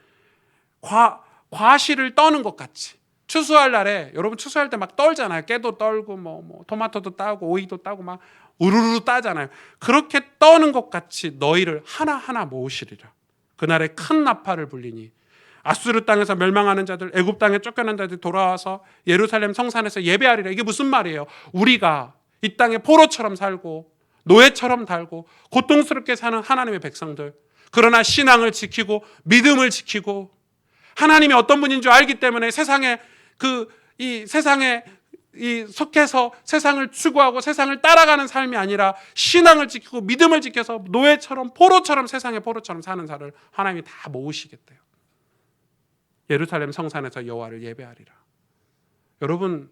과실을 떠는 것 같이. 추수할 날에, 여러분 추수할 때 막 떨잖아요. 깨도 떨고 뭐 토마토도 따고 오이도 따고 막 우르르 따잖아요. 그렇게 떠는 것 같이 너희를 하나하나 모으시리라. 그날에 큰 나팔을 불리니 아수르 땅에서 멸망하는 자들, 애굽 땅에 쫓겨난 자들이 돌아와서 예루살렘 성산에서 예배하리라. 이게 무슨 말이에요? 우리가 이 땅에 포로처럼 살고 노예처럼 살고 고통스럽게 사는 하나님의 백성들, 그러나 신앙을 지키고 믿음을 지키고 하나님이 어떤 분인 줄 알기 때문에 세상에 속해서 세상을 추구하고 세상을 따라가는 삶이 아니라 신앙을 지키고 믿음을 지켜서 노예처럼 포로처럼 세상의 포로처럼 사는 자를 하나님이 다 모으시겠대요. 예루살렘 성산에서 여호와를 예배하리라. 여러분,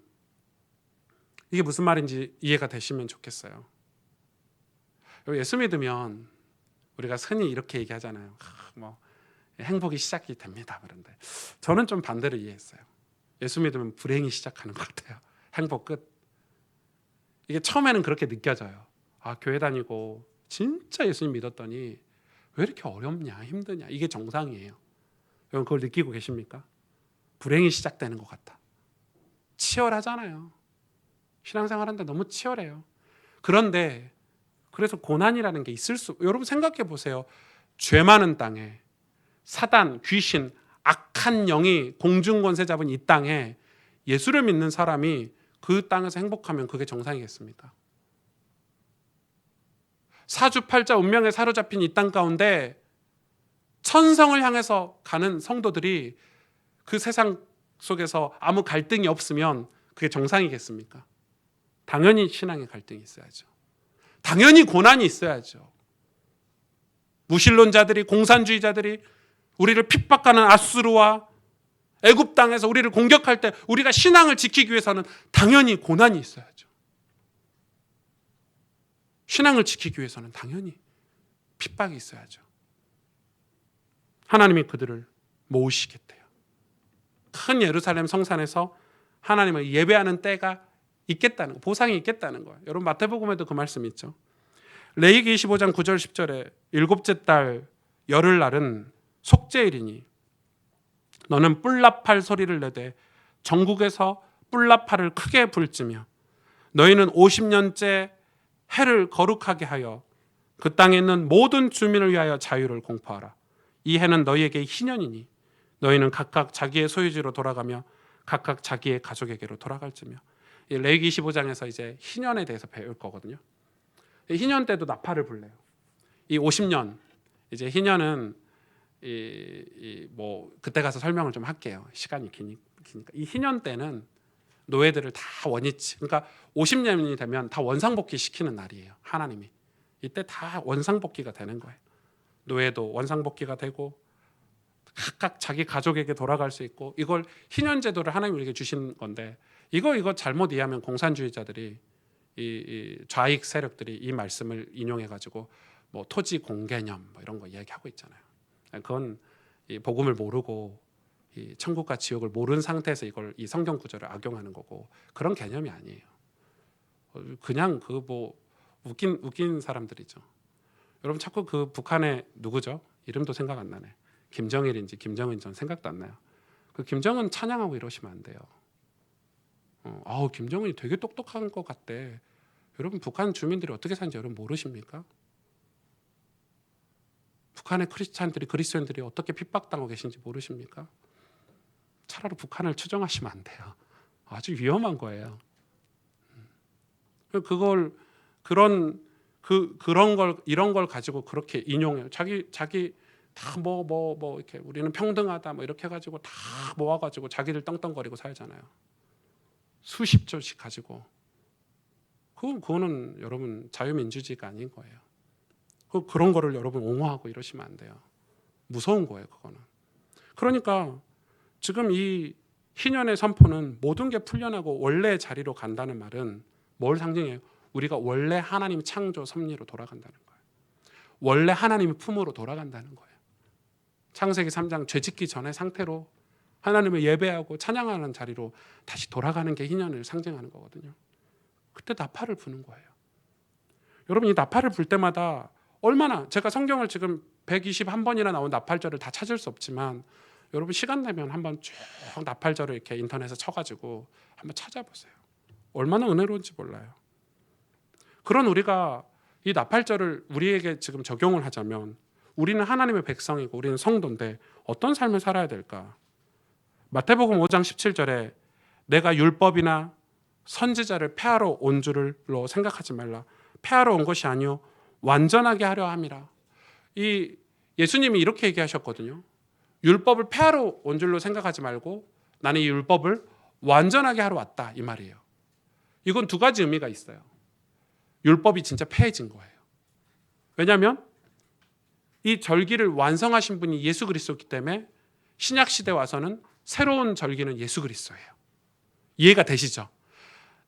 이게 무슨 말인지 이해가 되시면 좋겠어요. 예수 믿으면 우리가 흔히 이렇게 얘기하잖아요. 행복이 시작이 됩니다. 그런데 저는 좀 반대로 이해했어요. 예수 믿으면 불행이 시작하는 것 같아요. 행복 끝. 이게 처음에는 그렇게 느껴져요. 교회 다니고 진짜 예수님 믿었더니 왜 이렇게 어렵냐, 힘드냐. 이게 정상이에요. 여러분 그걸 느끼고 계십니까? 불행이 시작되는 것 같다. 치열하잖아요. 신앙생활하는데 너무 치열해요. 그런데 그래서 고난이라는 게 여러분 생각해 보세요. 죄 많은 땅에 사단, 귀신, 악한 영이 공중권세 잡은 이 땅에 예수를 믿는 사람이 그 땅에서 행복하면 그게 정상이겠습니까? 사주팔자 운명에 사로잡힌 이 땅 가운데 천성을 향해서 가는 성도들이 그 세상 속에서 아무 갈등이 없으면 그게 정상이겠습니까? 당연히 신앙의 갈등이 있어야죠. 당연히 고난이 있어야죠. 무신론자들이, 공산주의자들이 우리를 핍박하는 아수르와 애굽 땅에서 우리를 공격할 때 우리가 신앙을 지키기 위해서는 당연히 고난이 있어야죠. 신앙을 지키기 위해서는 당연히 핍박이 있어야죠. 하나님이 그들을 모으시겠대요. 큰 예루살렘 성산에서 하나님을 예배하는 때가 있겠다는 거, 보상이 있겠다는 거예요. 여러분 마태복음에도 그 말씀 있죠. 레위기 25장 9절 10절에 일곱째 달 열흘날은 속죄일이니 너는 뿔나팔 소리를 내되 전국에서 뿔나팔을 크게 불지며 너희는 50년째 해를 거룩하게 하여 그 땅에 있는 모든 주민을 위하여 자유를 공포하라. 이 해는 너희에게 희년이니 너희는 각각 자기의 소유지로 돌아가며 각각 자기의 가족에게로 돌아갈지며. 레위기 25장에서 이제 희년에 대해서 배울 거거든요. 희년 때도 나팔을 불래요. 이 50년, 이제 희년은 그때 가서 설명을 좀 할게요. 시간이 기니까. 이 희년 때는 노예들을 다 원위치, 그러니까 50년이 되면 다 원상복귀 시키는 날이에요. 하나님이 이때 다 원상복귀가 되는 거예요. 노예도 원상복귀가 되고 각각 자기 가족에게 돌아갈 수 있고, 이걸 희년 제도를 하나님이 우리에게 주신 건데 이거 잘못 이해하면 공산주의자들이 이 좌익 세력들이 이 말씀을 인용해 가지고 토지 공개념 이런 거 얘기하고 있잖아요. 그건 이 복음을 모르고 이 천국과 지옥을 모르는 상태에서 이걸 이 성경 구절을 악용하는 거고 그런 개념이 아니에요. 그냥 그 뭐 웃긴 사람들이죠. 여러분 자꾸 그 북한의 누구죠? 이름도 생각 안 나네. 김정일인지 김정은인지 생각도 안 나요. 그 김정은 찬양하고 이러시면 안 돼요. 아우 김정은이 되게 똑똑한 것 같대. 여러분 북한 주민들이 어떻게 사는지 여러분 모르십니까? 북한의 크리스찬들이 그리스도인들이 어떻게 핍박당하고 계신지 모르십니까? 차라리 북한을 추종하시면 안 돼요. 아주 위험한 거예요. 그걸 그런 걸 이런 걸 가지고 그렇게 인용해요. 자기 다 뭐 이렇게 우리는 평등하다 뭐 이렇게 가지고 다 모아가지고 자기들 떵떵거리고 살잖아요. 수십 조씩 가지고 그거는 여러분 자유민주주의가 아닌 거예요. 그런 거를 여러분 옹호하고 이러시면 안 돼요. 무서운 거예요, 그거는. 그러니까 지금 이 희년의 선포는 모든 게 풀려나고 원래 자리로 간다는 말은 뭘 상징해요? 우리가 원래 하나님 창조 섭리로 돌아간다는 거예요. 원래 하나님의 품으로 돌아간다는 거예요. 창세기 3장 죄 짓기 전의 상태로 하나님을 예배하고 찬양하는 자리로 다시 돌아가는 게 희년을 상징하는 거거든요. 그때 나팔을 부는 거예요. 여러분 이 나팔을 불 때마다 얼마나 제가 성경을 지금 121번이나 나온 나팔절을 다 찾을 수 없지만 여러분 시간 되면 한번 쭉 나팔절을 이렇게 인터넷에 쳐가지고 한번 찾아보세요. 얼마나 은혜로운지 몰라요. 그런 우리가 이 나팔절을 우리에게 지금 적용을 하자면 우리는 하나님의 백성이고 우리는 성도인데 어떤 삶을 살아야 될까? 마태복음 5장 17절에 내가 율법이나 선지자를 폐하러 온 줄로 생각하지 말라. 폐하러 온 것이 아니요 완전하게 하려 함이라. 이 예수님이 이렇게 얘기하셨거든요. 율법을 폐하러 온 줄로 생각하지 말고 나는 이 율법을 완전하게 하러 왔다 이 말이에요. 이건 두 가지 의미가 있어요. 율법이 진짜 폐해진 거예요. 왜냐하면 이 절기를 완성하신 분이 예수 그리스도이기 때문에 신약 시대 와서는 새로운 절기는 예수 그리스도예요. 이해가 되시죠?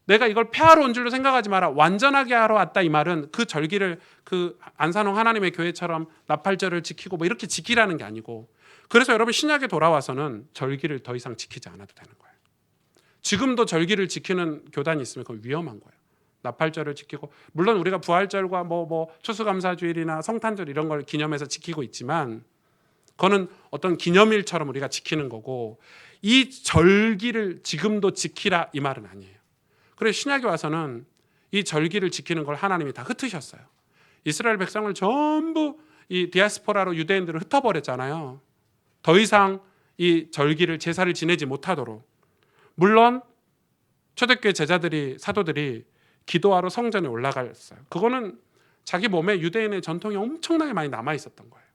내가 이걸 폐하러 온 줄로 생각하지 마라. 완전하게 하러 왔다 이 말은 그 절기를 그 안산홍 하나님의 교회처럼 나팔절을 지키고 뭐 이렇게 지키라는 게 아니고 그래서 여러분 신약에 돌아와서는 절기를 더 이상 지키지 않아도 되는 거예요. 지금도 절기를 지키는 교단이 있으면 그건 위험한 거예요. 나팔절을 지키고 물론 우리가 부활절과 뭐 추수감사주일이나 성탄절 이런 걸 기념해서 지키고 있지만 그거는 어떤 기념일처럼 우리가 지키는 거고 이 절기를 지금도 지키라 이 말은 아니에요. 그래서 신약에 와서는 이 절기를 지키는 걸 하나님이 다 흩으셨어요. 이스라엘 백성을 전부 이 디아스포라로 유대인들을 흩어버렸잖아요. 더 이상 이 절기를 제사를 지내지 못하도록. 물론 초대교회 제자들이 사도들이 기도하러 성전에 올라갔어요. 그거는 자기 몸에 유대인의 전통이 엄청나게 많이 남아 있었던 거예요.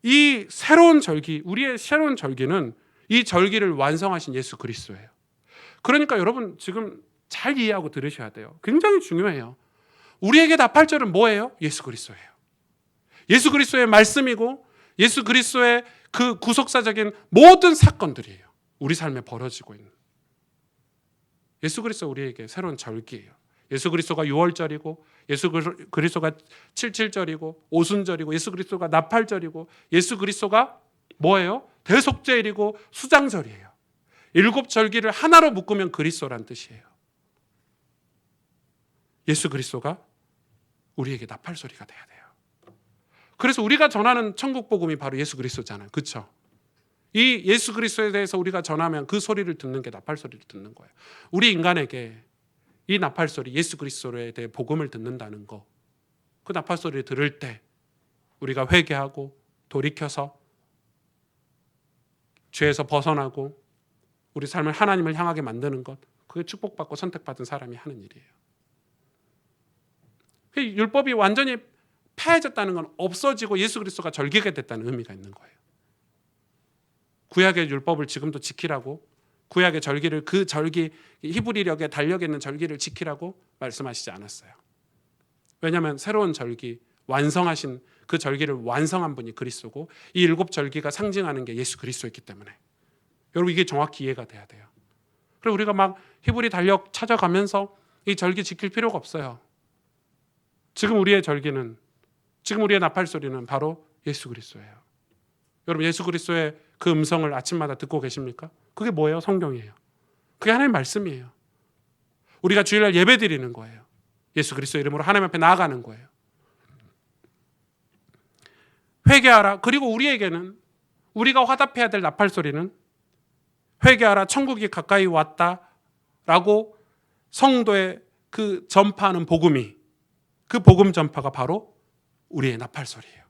이 새로운 절기, 우리의 새로운 절기는 이 절기를 완성하신 예수 그리스도예요. 그러니까 여러분 지금 잘 이해하고 들으셔야 돼요. 굉장히 중요해요. 우리에게 나팔절은 뭐예요? 예수 그리스도예요. 예수 그리스도의 말씀이고 예수 그리스도의 그 구속사적인 모든 사건들이에요. 우리 삶에 벌어지고 있는. 예수 그리스도 우리에게 새로운 절기예요. 예수 그리스도가 6월절이고 예수 그리스도가 77절이고 오순절이고 예수 그리스도가 나팔절이고 예수 그리스도가 뭐예요? 대속죄일이고 수장절이에요. 7절기를 하나로 묶으면 그리스도란 뜻이에요. 예수 그리스도가 우리에게 나팔소리가 돼야 돼요. 그래서 우리가 전하는 천국 복음이 바로 예수 그리스도잖아요. 그렇죠? 이 예수 그리스도에 대해서 우리가 전하면 그 소리를 듣는 게 나팔소리를 듣는 거예요. 우리 인간에게 이 나팔소리 예수 그리스도에 대해 복음을 듣는다는 거, 그 나팔소리를 들을 때 우리가 회개하고 돌이켜서 죄에서 벗어나고 우리 삶을 하나님을 향하게 만드는 것, 그게 축복받고 선택받은 사람이 하는 일이에요. 율법이 완전히 폐해졌다는 건 없어지고 예수 그리스도가 절기가 됐다는 의미가 있는 거예요. 구약의 율법을 지금도 지키라고, 구약의 절기를 그 절기 히브리력에 달력 있는 절기를 지키라고 말씀하시지 않았어요. 왜냐하면 새로운 절기 완성하신 그 절기를 완성한 분이 그리스도고 이 7절기가 상징하는 게 예수 그리스도였기 때문에 여러분 이게 정확히 이해가 돼야 돼요. 그리고 우리가 막 히브리 달력 찾아가면서 이 절기 지킬 필요가 없어요. 지금 우리의 절기는, 지금 우리의 나팔소리는 바로 예수 그리스도예요. 여러분 예수 그리스도의 그 음성을 아침마다 듣고 계십니까? 그게 뭐예요? 성경이에요. 그게 하나님의 말씀이에요. 우리가 주일날 예배 드리는 거예요. 예수 그리스도 이름으로 하나님 앞에 나아가는 거예요. 회개하라. 그리고 우리에게는 우리가 화답해야 될 나팔 소리는 회개하라 천국이 가까이 왔다라고 성도의 그 전파하는 복음이, 그 복음 전파가 바로 우리의 나팔 소리예요.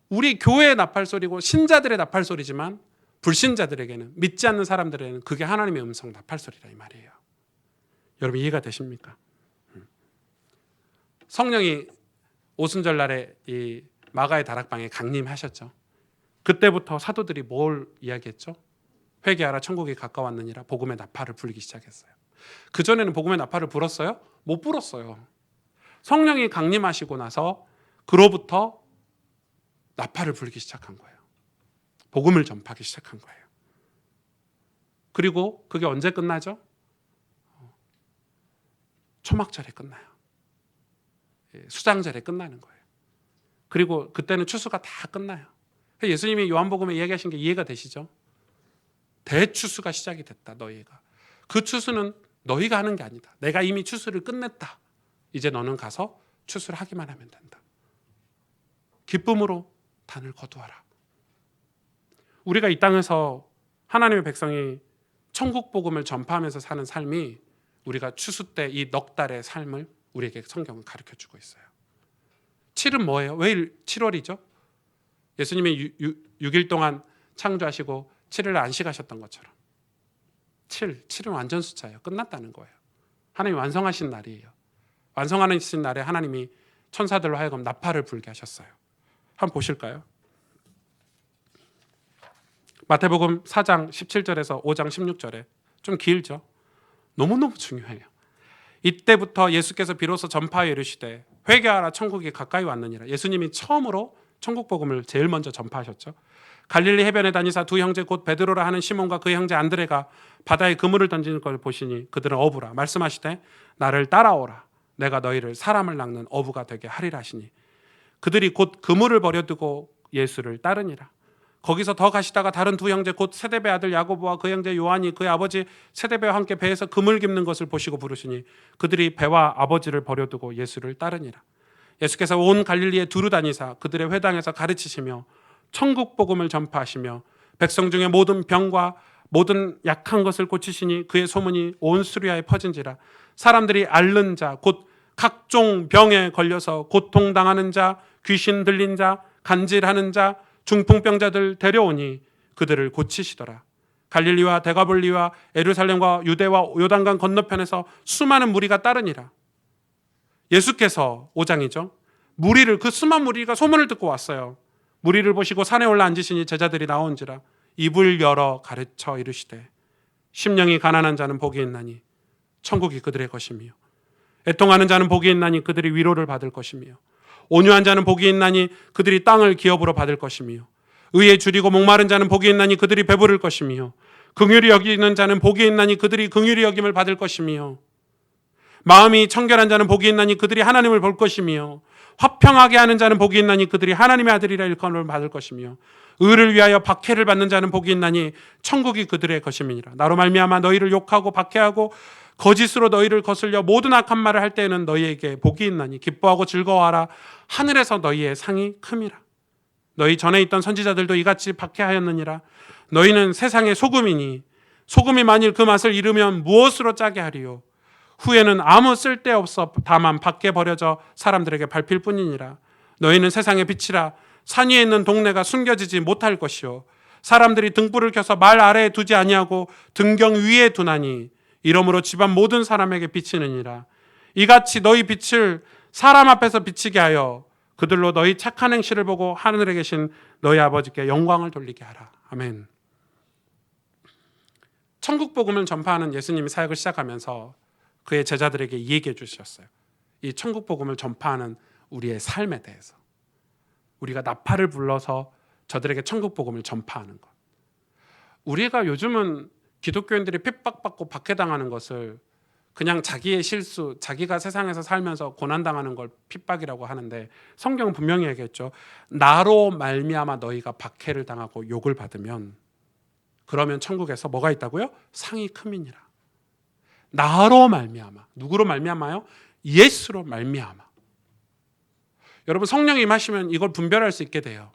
우리 교회의 나팔 소리고 신자들의 나팔 소리지만 불신자들에게는, 믿지 않는 사람들에게는 그게 하나님의 음성 나팔 소리라 이 말이에요. 여러분 이해가 되십니까? 성령이 오순절 날에 이 마가의 다락방에 강림하셨죠. 그때부터 사도들이 뭘 이야기했죠? 회개하라 천국이 가까웠느니라 복음의 나팔을 불기 시작했어요. 그전에는 복음의 나팔을 불었어요? 못 불었어요. 성령이 강림하시고 나서 그로부터 나팔을 불기 시작한 거예요. 복음을 전파하기 시작한 거예요. 그리고 그게 언제 끝나죠? 초막절에 끝나요. 수장절에 끝나는 거예요. 그리고 그때는 추수가 다 끝나요. 예수님이 요한복음에 이야기하신 게 이해가 되시죠? 대추수가 시작이 됐다. 너희가. 그 추수는 너희가 하는 게 아니다. 내가 이미 추수를 끝냈다. 이제 너는 가서 추수를 하기만 하면 된다. 기쁨으로 단을 거두어라. 우리가 이 땅에서 하나님의 백성이 천국 복음을 전파하면서 사는 삶이 우리가 추수 때 이 넉 달의 삶을 우리에게 성경은 가르쳐주고 있어요. 7은 뭐예요? 왜 7월이죠? 예수님이 6일 동안 창조하시고 7일 안식하셨던 것처럼 7은 완전 숫자예요. 끝났다는 거예요. 하나님이 완성하신 날이에요. 완성하신 날에 하나님이 천사들로 하여금 나팔을 불게 하셨어요. 한번 보실까요? 마태복음 4장 17절에서 5장 16절에 좀 길죠? 너무너무 중요해요. 이때부터 예수께서 비로소 전파하여 이르시되 회개하라 천국이 가까이 왔느니라. 예수님이 처음으로 천국 복음을 제일 먼저 전파하셨죠. 갈릴리 해변에 다니사 두 형제 곧 베드로라 하는 시몬과 그의 형제 안드레가 바다에 그물을 던지는 걸 보시니 그들은 어부라. 말씀하시되 나를 따라오라. 내가 너희를 사람을 낚는 어부가 되게 하리라 하시니 그들이 곧 그물을 버려두고 예수를 따르니라. 거기서 더 가시다가 다른 두 형제 곧 세데베 아들 야고보와 그 형제 요한이 그의 아버지 세데베와 함께 배에서 그물 깁는 것을 보시고 부르시니 그들이 배와 아버지를 버려두고 예수를 따르니라. 예수께서 온 갈릴리에 두루 다니사 그들의 회당에서 가르치시며 천국 복음을 전파하시며 백성 중에 모든 병과 모든 약한 것을 고치시니 그의 소문이 온 수리아에 퍼진지라. 사람들이 앓는 자 곧 각종 병에 걸려서 고통당하는 자, 귀신 들린 자, 간질하는 자, 중풍병자들 데려오니 그들을 고치시더라. 갈릴리와 데가볼리와 예루살렘과 유대와 요단강 건너편에서 수많은 무리가 따르니라. 예수께서 5장이죠. 무리를, 그 수많은 무리가 소문을 듣고 왔어요. 무리를 보시고 산에 올라 앉으시니 제자들이 나온지라. 입을 열어 가르쳐 이르시되 심령이 가난한 자는 복이 있나니 천국이 그들의 것이며 애통하는 자는 복이 있나니 그들이 위로를 받을 것이며 온유한 자는 복이 있나니 그들이 땅을 기업으로 받을 것이며 의에 줄이고 목마른 자는 복이 있나니 그들이 배부를 것이며 긍휼히 여기는 자는 복이 있나니 그들이 긍휼히 여김을 받을 것이며 마음이 청결한 자는 복이 있나니 그들이 하나님을 볼 것이며 화평하게 하는 자는 복이 있나니 그들이 하나님의 아들이라 일컬음을 받을 것이며 의를 위하여 박해를 받는 자는 복이 있나니 천국이 그들의 것임이니라. 나로 말미암아 너희를 욕하고 박해하고 거짓으로 너희를 거슬려 모든 악한 말을 할 때에는 너희에게 복이 있나니 기뻐하고 즐거워하라. 하늘에서 너희의 상이 큼이라. 너희 전에 있던 선지자들도 이같이 박해하였느니라. 너희는 세상의 소금이니 소금이 만일 그 맛을 잃으면 무엇으로 짜게 하리요. 후에는 아무 쓸데없어 다만 밖에 버려져 사람들에게 밟힐 뿐이니라. 너희는 세상의 빛이라. 산 위에 있는 동네가 숨겨지지 못할 것이요 사람들이 등불을 켜서 말 아래에 두지 아니하고 등경 위에 두나니 이러므로 집안 모든 사람에게 비치느니라. 이같이 너희 빛을 사람 앞에서 비치게 하여 그들로 너희 착한 행실을 보고 하늘에 계신 너희 아버지께 영광을 돌리게 하라. 아멘. 천국 복음을 전파하는 예수님이 사역을 시작하면서 그의 제자들에게 얘기해 주셨어요. 이 천국 복음을 전파하는 우리의 삶에 대해서. 우리가 나팔을 불러서 저들에게 천국 복음을 전파하는 것. 우리가 요즘은 기독교인들이 핍박받고 박해당하는 것을 그냥 자기의 실수, 자기가 세상에서 살면서 고난당하는 걸 핍박이라고 하는데 성경은 분명히 얘기했죠. 나로 말미암아 너희가 박해를 당하고 욕을 받으면 그러면 천국에서 뭐가 있다고요? 상이 크미니라. 나로 말미암아. 누구로 말미암아요? 예수로 말미암아. 여러분 성령이 임하시면 이걸 분별할 수 있게 돼요.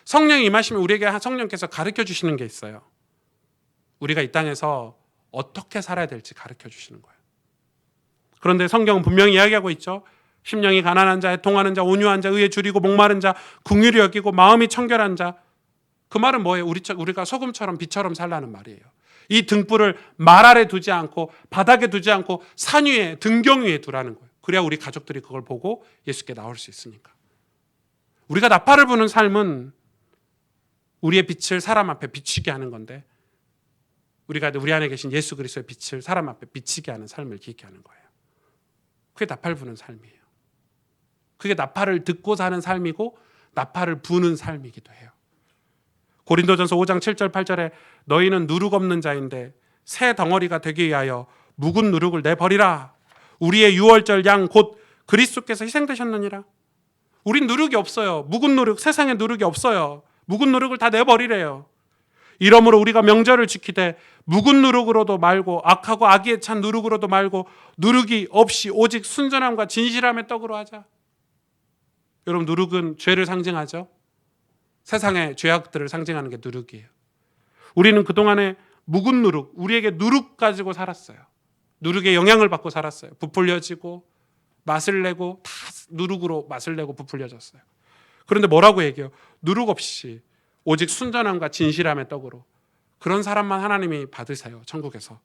성령이 임하시면 우리에게 성령께서 가르쳐 주시는 게 있어요. 우리가 이 땅에서 어떻게 살아야 될지 가르쳐 주시는 거예요. 그런데 성경은 분명히 이야기하고 있죠. 심령이 가난한 자, 애통하는 자, 온유한 자, 의에 줄이고 목마른 자, 긍휼히 여기고 마음이 청결한 자. 그 말은 뭐예요? 우리가 소금처럼 빛처럼 살라는 말이에요. 이 등불을 말 아래 두지 않고 바닥에 두지 않고 산 위에 등경 위에 두라는 거예요. 그래야 우리 가족들이 그걸 보고 예수께 나올 수 있으니까. 우리가 나팔을 부는 삶은 우리의 빛을 사람 앞에 비추게 하는 건데 우리 안에 계신 예수 그리스도의 빛을 사람 앞에 비치게 하는 삶을 기게 하는 거예요. 그게 나팔 부는 삶이에요. 그게 나팔을 듣고 사는 삶이고 나팔을 부는 삶이기도 해요. 고린도전서 5장 7절 8절에 너희는 누룩 없는 자인데 새 덩어리가 되기 위하여 묵은 누룩을 내버리라. 우리의 유월절 양 곧 그리스도께서 희생되셨느니라. 우린 누룩이 없어요. 묵은 누룩, 세상에 누룩이 없어요. 묵은 누룩을 다 내버리래요. 이러므로 우리가 명절을 지키되 묵은 누룩으로도 말고 악하고 악의에 찬 누룩으로도 말고 누룩이 없이 오직 순전함과 진실함의 떡으로 하자. 여러분 누룩은 죄를 상징하죠. 세상의 죄악들을 상징하는 게 누룩이에요. 우리는 그동안에 묵은 누룩, 우리에게 누룩 가지고 살았어요. 누룩의 영향을 받고 살았어요. 부풀려지고 맛을 내고 다 누룩으로 맛을 내고 부풀려졌어요. 그런데 뭐라고 얘기해요? 누룩 없이 오직 순전함과 진실함의 떡으로. 그런 사람만 하나님이 받으세요. 천국에서.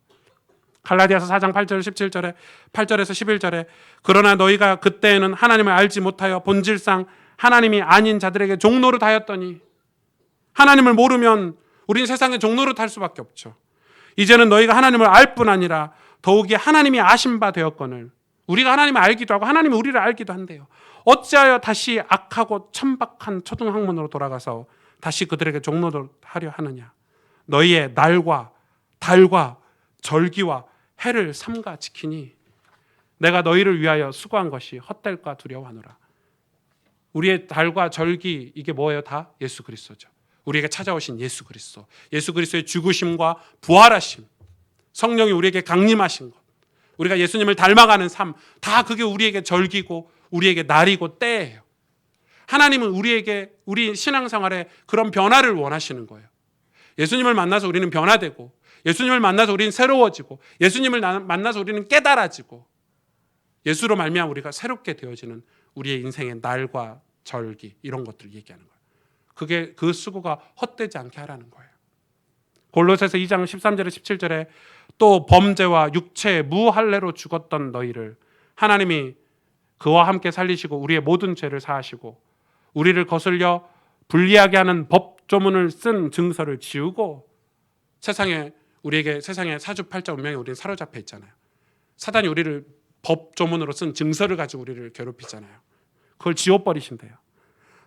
갈라디아서 4장 8절 17절에 8절에서 11절에 그러나 너희가 그때에는 하나님을 알지 못하여 본질상 하나님이 아닌 자들에게 종노릇 하였더니. 하나님을 모르면 우린 세상에 종노릇 할 수밖에 없죠. 이제는 너희가 하나님을 알 뿐 아니라 더욱이 하나님이 아신 바 되었거늘. 우리가 하나님을 알기도 하고 하나님이 우리를 알기도 한대요. 어찌하여 다시 악하고 천박한 초등학문으로 돌아가서 다시 그들에게 종노릇하려 하느냐. 너희의 날과 달과 절기와 해를 삼가 지키니 내가 너희를 위하여 수고한 것이 헛될까 두려워하노라. 우리의 달과 절기 이게 뭐예요? 다 예수 그리스도죠. 우리에게 찾아오신 예수 그리스도. 예수 그리스도의 죽으심과 부활하심. 성령이 우리에게 강림하신 것. 우리가 예수님을 닮아가는 삶. 다 그게 우리에게 절기고 우리에게 날이고 때예요. 하나님은 우리 신앙생활에 그런 변화를 원하시는 거예요. 예수님을 만나서 우리는 변화되고 예수님을 만나서 우리는 새로워지고 예수님을 만나서 우리는 깨달아지고 예수로 말미암아 우리가 새롭게 되어지는 우리의 인생의 날과 절기 이런 것들을 얘기하는 거예요. 그게 그 수고가 헛되지 않게 하라는 거예요. 골로새서 2장 13절에 17절에 또 범죄와 육체의 무할례로 죽었던 너희를 하나님이 그와 함께 살리시고 우리의 모든 죄를 사하시고 우리를 거슬려 불리하게 하는 법조문을 쓴 증서를 지우고 우리에게 세상의 사주팔자 운명에 우리는 사로잡혀 있잖아요. 사단이 우리를 법조문으로 쓴 증서를 가지고 우리를 괴롭히잖아요. 그걸 지워버리신대요.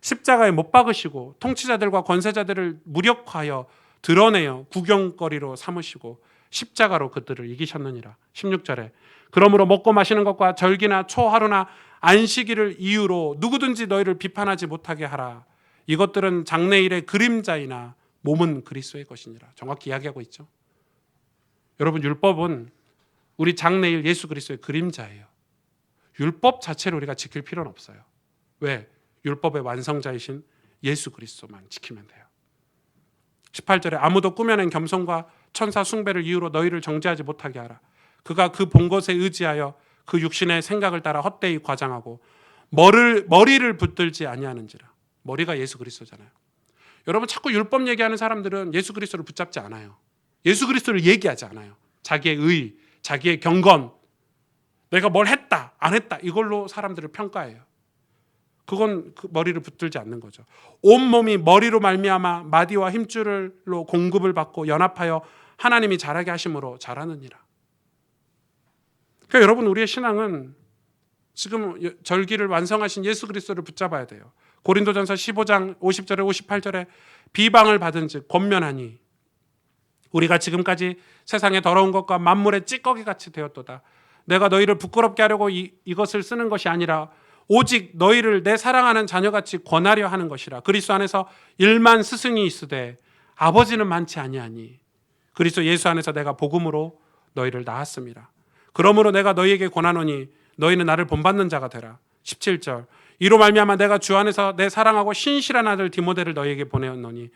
십자가에 못 박으시고 통치자들과 권세자들을 무력화하여 드러내어 구경거리로 삼으시고 십자가로 그들을 이기셨느니라. 16절에 그러므로 먹고 마시는 것과 절기나 초하루나 안식일을 이유로 누구든지 너희를 비판하지 못하게 하라. 이것들은 장래일의 그림자이나 몸은 그리스도의 것이니라. 정확히 이야기하고 있죠. 여러분 율법은 우리 장래일 예수 그리스도의 그림자예요. 율법 자체를 우리가 지킬 필요는 없어요. 왜? 율법의 완성자이신 예수 그리스도만 지키면 돼요. 18절에 아무도 꾸며낸 겸손과 천사 숭배를 이유로 너희를 정죄하지 못하게 하라. 그가 그 본 것에 의지하여 그 육신의 생각을 따라 헛되이 과장하고 머리를 붙들지 아니하는지라. 머리가 예수 그리스도잖아요. 여러분 자꾸 율법 얘기하는 사람들은 예수 그리스도를 붙잡지 않아요. 예수 그리스도를 얘기하지 않아요. 자기의 의, 자기의 경건, 내가 뭘 했다, 안 했다 이걸로 사람들을 평가해요. 그건 그 머리를 붙들지 않는 거죠. 온몸이 머리로 말미암아 마디와 힘줄로 공급을 받고 연합하여 하나님이 자라게 하심으로 자라느니라. 그러니까 여러분 우리의 신앙은 지금 절기를 완성하신 예수 그리스도를 붙잡아야 돼요. 고린도전서 15장 50절에 58절에 비방을 받은 즉 권면하니 우리가 지금까지 세상의 더러운 것과 만물의 찌꺼기같이 되었도다. 내가 너희를 부끄럽게 하려고 이것을 쓰는 것이 아니라 오직 너희를 내 사랑하는 자녀같이 권하려 하는 것이라. 그리스도 안에서 1만 스승이 있으되 아버지는 많지 아니하니 그리스도 예수 안에서 내가 복음으로 너희를 낳았습니다. 그러므로 내가 너희에게 권하노니 너희는 나를 본받는 자가 되라. 17절 이로 말미암아 내가 주 안에서 내 사랑하고 신실한 아들 디모데를 너희에게 보내었노니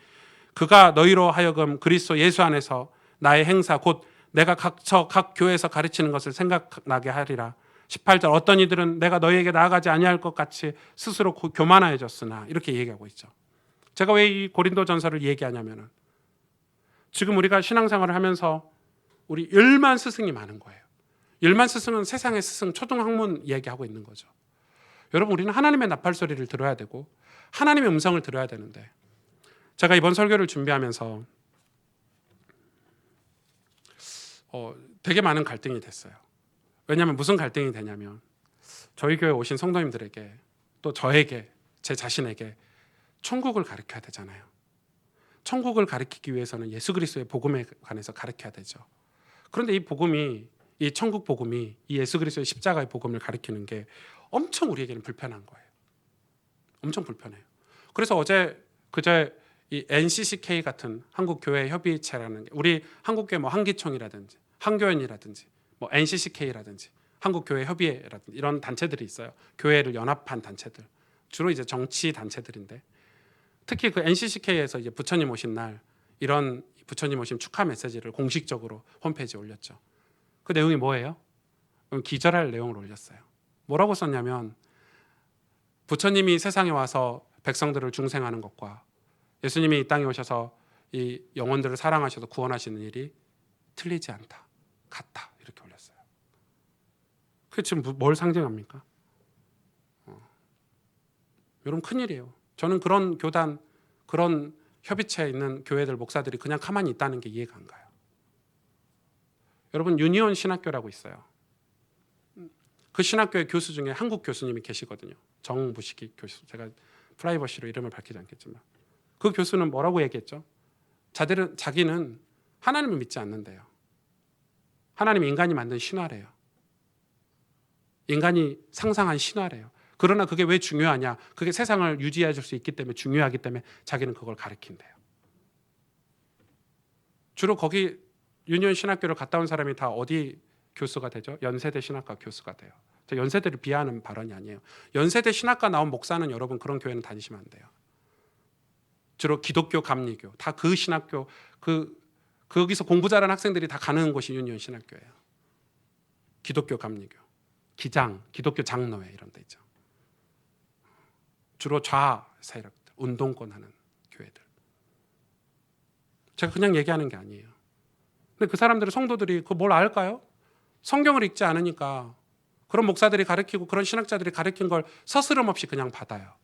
그가 너희로 하여금 그리스도 예수 안에서 나의 행사 곧 내가 각 교회에서 가르치는 것을 생각나게 하리라. 18절 어떤 이들은 내가 너희에게 나아가지 아니할 것 같이 스스로 교만하여졌으나 이렇게 얘기하고 있죠. 제가 왜 이 고린도전서를 얘기하냐면은 지금 우리가 신앙생활을 하면서 우리 1만 스승이 많은 거예요. 1만 스승은 세상의 스승 초등학문 얘기하고 있는 거죠. 여러분 우리는 하나님의 나팔 소리를 들어야 되고 하나님의 음성을 들어야 되는데 제가 이번 설교를 준비하면서 되게 많은 갈등이 됐어요. 왜냐하면 무슨 갈등이 되냐면 저희 교회 오신 성도님들에게 또 저에게 제 자신에게 천국을 가르쳐야 되잖아요. 천국을 가르치기 위해서는 예수 그리스도의 복음에 관해서 가르쳐야 되죠. 그런데 이 천국 복음이 이 예수 그리스도의 십자가의 복음을 가르치는 게 엄청 우리에게는 불편한 거예요. 엄청 불편해요. 그래서 그제 이 NCCK 같은 한국교회 협의체라는 게 우리 한국교회 뭐 한기총이라든지 한교연이라든지 뭐 NCCK라든지 한국교회 협의회라든지 이런 단체들이 있어요. 교회를 연합한 단체들. 주로 이제 정치 단체들인데 특히 그 NCCK에서 이제 부처님 오신 날 이런 부처님 오신 축하 메시지를 공식적으로 홈페이지에 올렸죠. 그 내용이 뭐예요? 기절할 내용을 올렸어요. 뭐라고 썼냐면 부처님이 세상에 와서 백성들을 중생하는 것과 예수님이 이 땅에 오셔서 이 영혼들을 사랑하셔서 구원하시는 일이 틀리지 않다, 같다 이렇게 올렸어요. 그게 지금 뭘 상징합니까? 여러분 큰일이에요. 저는 그런 교단, 그런 협의체에 있는 교회들 목사들이 그냥 가만히 있다는 게 이해가 안 가요. 여러분 유니온 신학교라고 있어요. 그 신학교의 교수 중에 한국 교수님이 계시거든요. 정부식이 교수. 제가 프라이버시로 이름을 밝히지 않겠지만 그 교수는 뭐라고 얘기했죠? 자기는 하나님을 믿지 않는데요. 하나님이 인간이 만든 신화래요. 인간이 상상한 신화래요. 그러나 그게 왜 중요하냐? 그게 세상을 유지해 줄 수 있기 때문에 중요하기 때문에 자기는 그걸 가르친대요. 주로 거기 유니온 신학교를 갔다 온 사람이 다 어디 교수가 되죠? 연세대 신학과 교수가 돼요. 연세대를 비하하는 발언이 아니에요. 연세대 신학과 나온 목사는 여러분 그런 교회는 다니시면 안 돼요. 주로 기독교 감리교 다 그 신학교 거기서 공부 잘하는 학생들이 다 가는 곳이 유니온 신학교예요. 기독교 감리교, 기장, 기독교 장로회 이런 데 있죠. 주로 좌 세력들, 운동권 하는 교회들. 제가 그냥 얘기하는 게 아니에요. 근데 그 사람들은 성도들이 그걸 뭘 알까요? 성경을 읽지 않으니까 그런 목사들이 가르치고 그런 신학자들이 가르친 걸 서스럼 없이 그냥 받아요.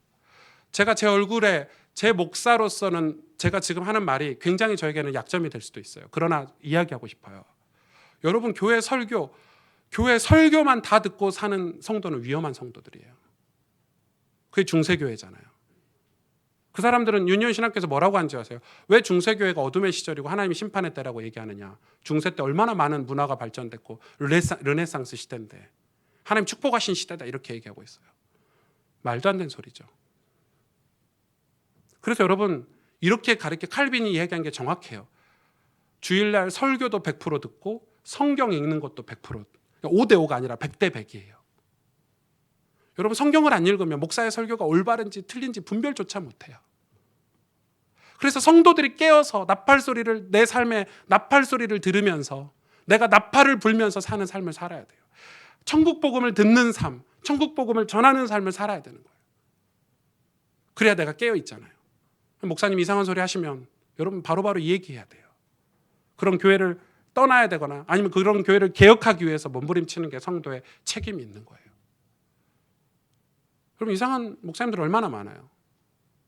제가 제 얼굴에 제 목사로서는 제가 지금 하는 말이 굉장히 저에게는 약점이 될 수도 있어요. 그러나 이야기하고 싶어요. 여러분 교회 설교만 다 듣고 사는 성도는 위험한 성도들이에요. 그게 중세교회잖아요. 그 사람들은 유니온 신학교에서 뭐라고 한지 아세요? 왜 중세교회가 어둠의 시절이고 하나님이 심판의 때라고 얘기하느냐? 중세 때 얼마나 많은 문화가 발전됐고 르네상스 시대인데 하나님 축복하신 시대다 이렇게 얘기하고 있어요. 말도 안 되는 소리죠. 그래서 여러분 이렇게 칼빈이 얘기한 게 정확해요. 주일날 설교도 100% 듣고 성경 읽는 것도 100% 5대5가 아니라 100대 100이에요. 여러분 성경을 안 읽으면 목사의 설교가 올바른지 틀린지 분별조차 못해요. 그래서 성도들이 깨어서 내 삶에 나팔 소리를 들으면서 내가 나팔을 불면서 사는 삶을 살아야 돼요. 천국 복음을 듣는 삶, 천국 복음을 전하는 삶을 살아야 되는 거예요. 그래야 내가 깨어 있잖아요. 목사님 이상한 소리 하시면 여러분 바로바로 이 얘기해야 돼요. 그런 교회를 떠나야 되거나 아니면 그런 교회를 개혁하기 위해서 몸부림치는 게 성도의 책임이 있는 거예요. 여러분 이상한 목사님들 얼마나 많아요.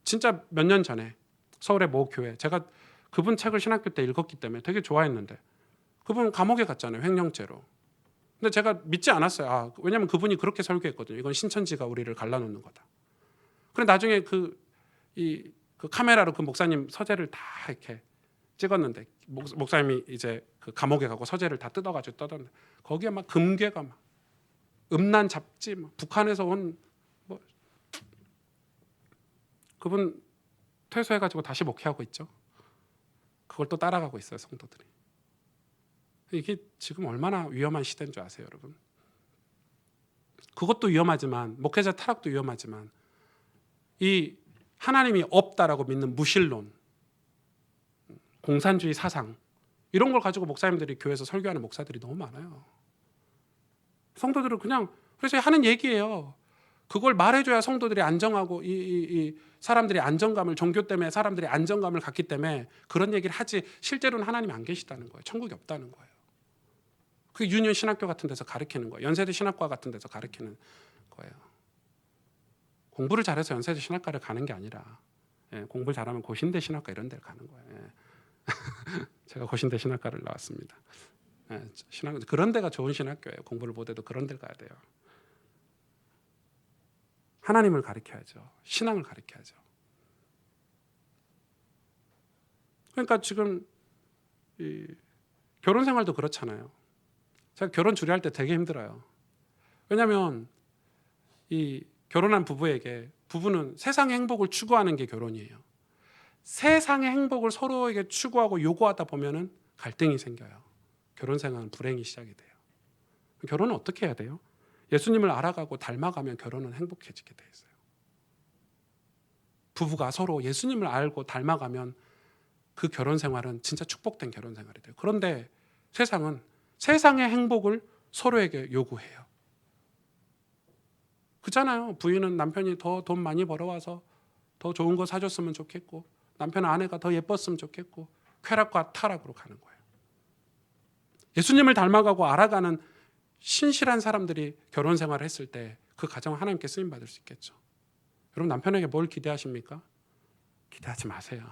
진짜 몇 년 전에 서울의 모 교회 제가 그분 책을 신학교 때 읽었기 때문에 되게 좋아했는데 그분 감옥에 갔잖아요. 횡령죄로. 근데 제가 믿지 않았어요. 왜냐하면 그분이 그렇게 설교했거든요. 이건 신천지가 우리를 갈라놓는 거다. 그런데 나중에 그 카메라로 그 목사님 서재를 다 이렇게 찍었는데 목사님이 이제 그 감옥에 가고 서재를 다 뜯어가지고 떠던데 거기에 막 금괴가 막 음란 잡지 막 북한에서 온 뭐 그분 퇴소해가지고 다시 목회하고 있죠. 그걸 또 따라가고 있어요, 성도들이. 이게 지금 얼마나 위험한 시대인 줄 아세요, 여러분? 그것도 위험하지만 목회자 타락도 위험하지만 이 하나님이 없다라고 믿는 무신론, 공산주의 사상 이런 걸 가지고 목사님들이 교회에서 설교하는 목사들이 너무 많아요. 성도들은 그냥 그래서 하는 얘기예요. 그걸 말해줘야 성도들이 안정하고 이 사람들이 안정감을 종교 때문에 사람들이 안정감을 갖기 때문에 그런 얘기를 하지 실제로는 하나님이 안 계시다는 거예요. 천국이 없다는 거예요. 그게 유년 신학교 같은 데서 가르치는 거예요. 연세대 신학과 같은 데서 가르치는 거예요. 공부를 잘해서 연세대 신학과를 가는 게 아니라 공부를 잘하면 고신대 신학과 이런 데를 가는 거예요. 제가 고신대 신학과를 나왔습니다. 그런 데가 좋은 신학교예요. 공부를 못해도 그런 데를 가야 돼요. 하나님을 가르쳐야죠. 신앙을 가르쳐야죠. 그러니까 지금 이 결혼 생활도 그렇잖아요. 제가 결혼 주례할 때 되게 힘들어요. 왜냐하면 이 결혼한 부부에게 부부는 세상의 행복을 추구하는 게 결혼이에요. 세상의 행복을 서로에게 추구하고 요구하다 보면은 갈등이 생겨요. 결혼 생활은 불행이 시작이 돼요. 결혼은 어떻게 해야 돼요? 예수님을 알아가고 닮아가면 결혼은 행복해지게 돼 있어요. 부부가 서로 예수님을 알고 닮아가면 그 결혼 생활은 진짜 축복된 결혼 생활이 돼요. 그런데 세상은 세상의 행복을 서로에게 요구해요. 그잖아요. 부인은 남편이 더 돈 많이 벌어와서 더 좋은 거 사줬으면 좋겠고 남편은 아내가 더 예뻤으면 좋겠고 쾌락과 타락으로 가는 거예요. 예수님을 닮아가고 알아가는 신실한 사람들이 결혼 생활을 했을 때 그 가정은 하나님께 쓰임받을 수 있겠죠. 여러분 남편에게 뭘 기대하십니까? 기대하지 마세요.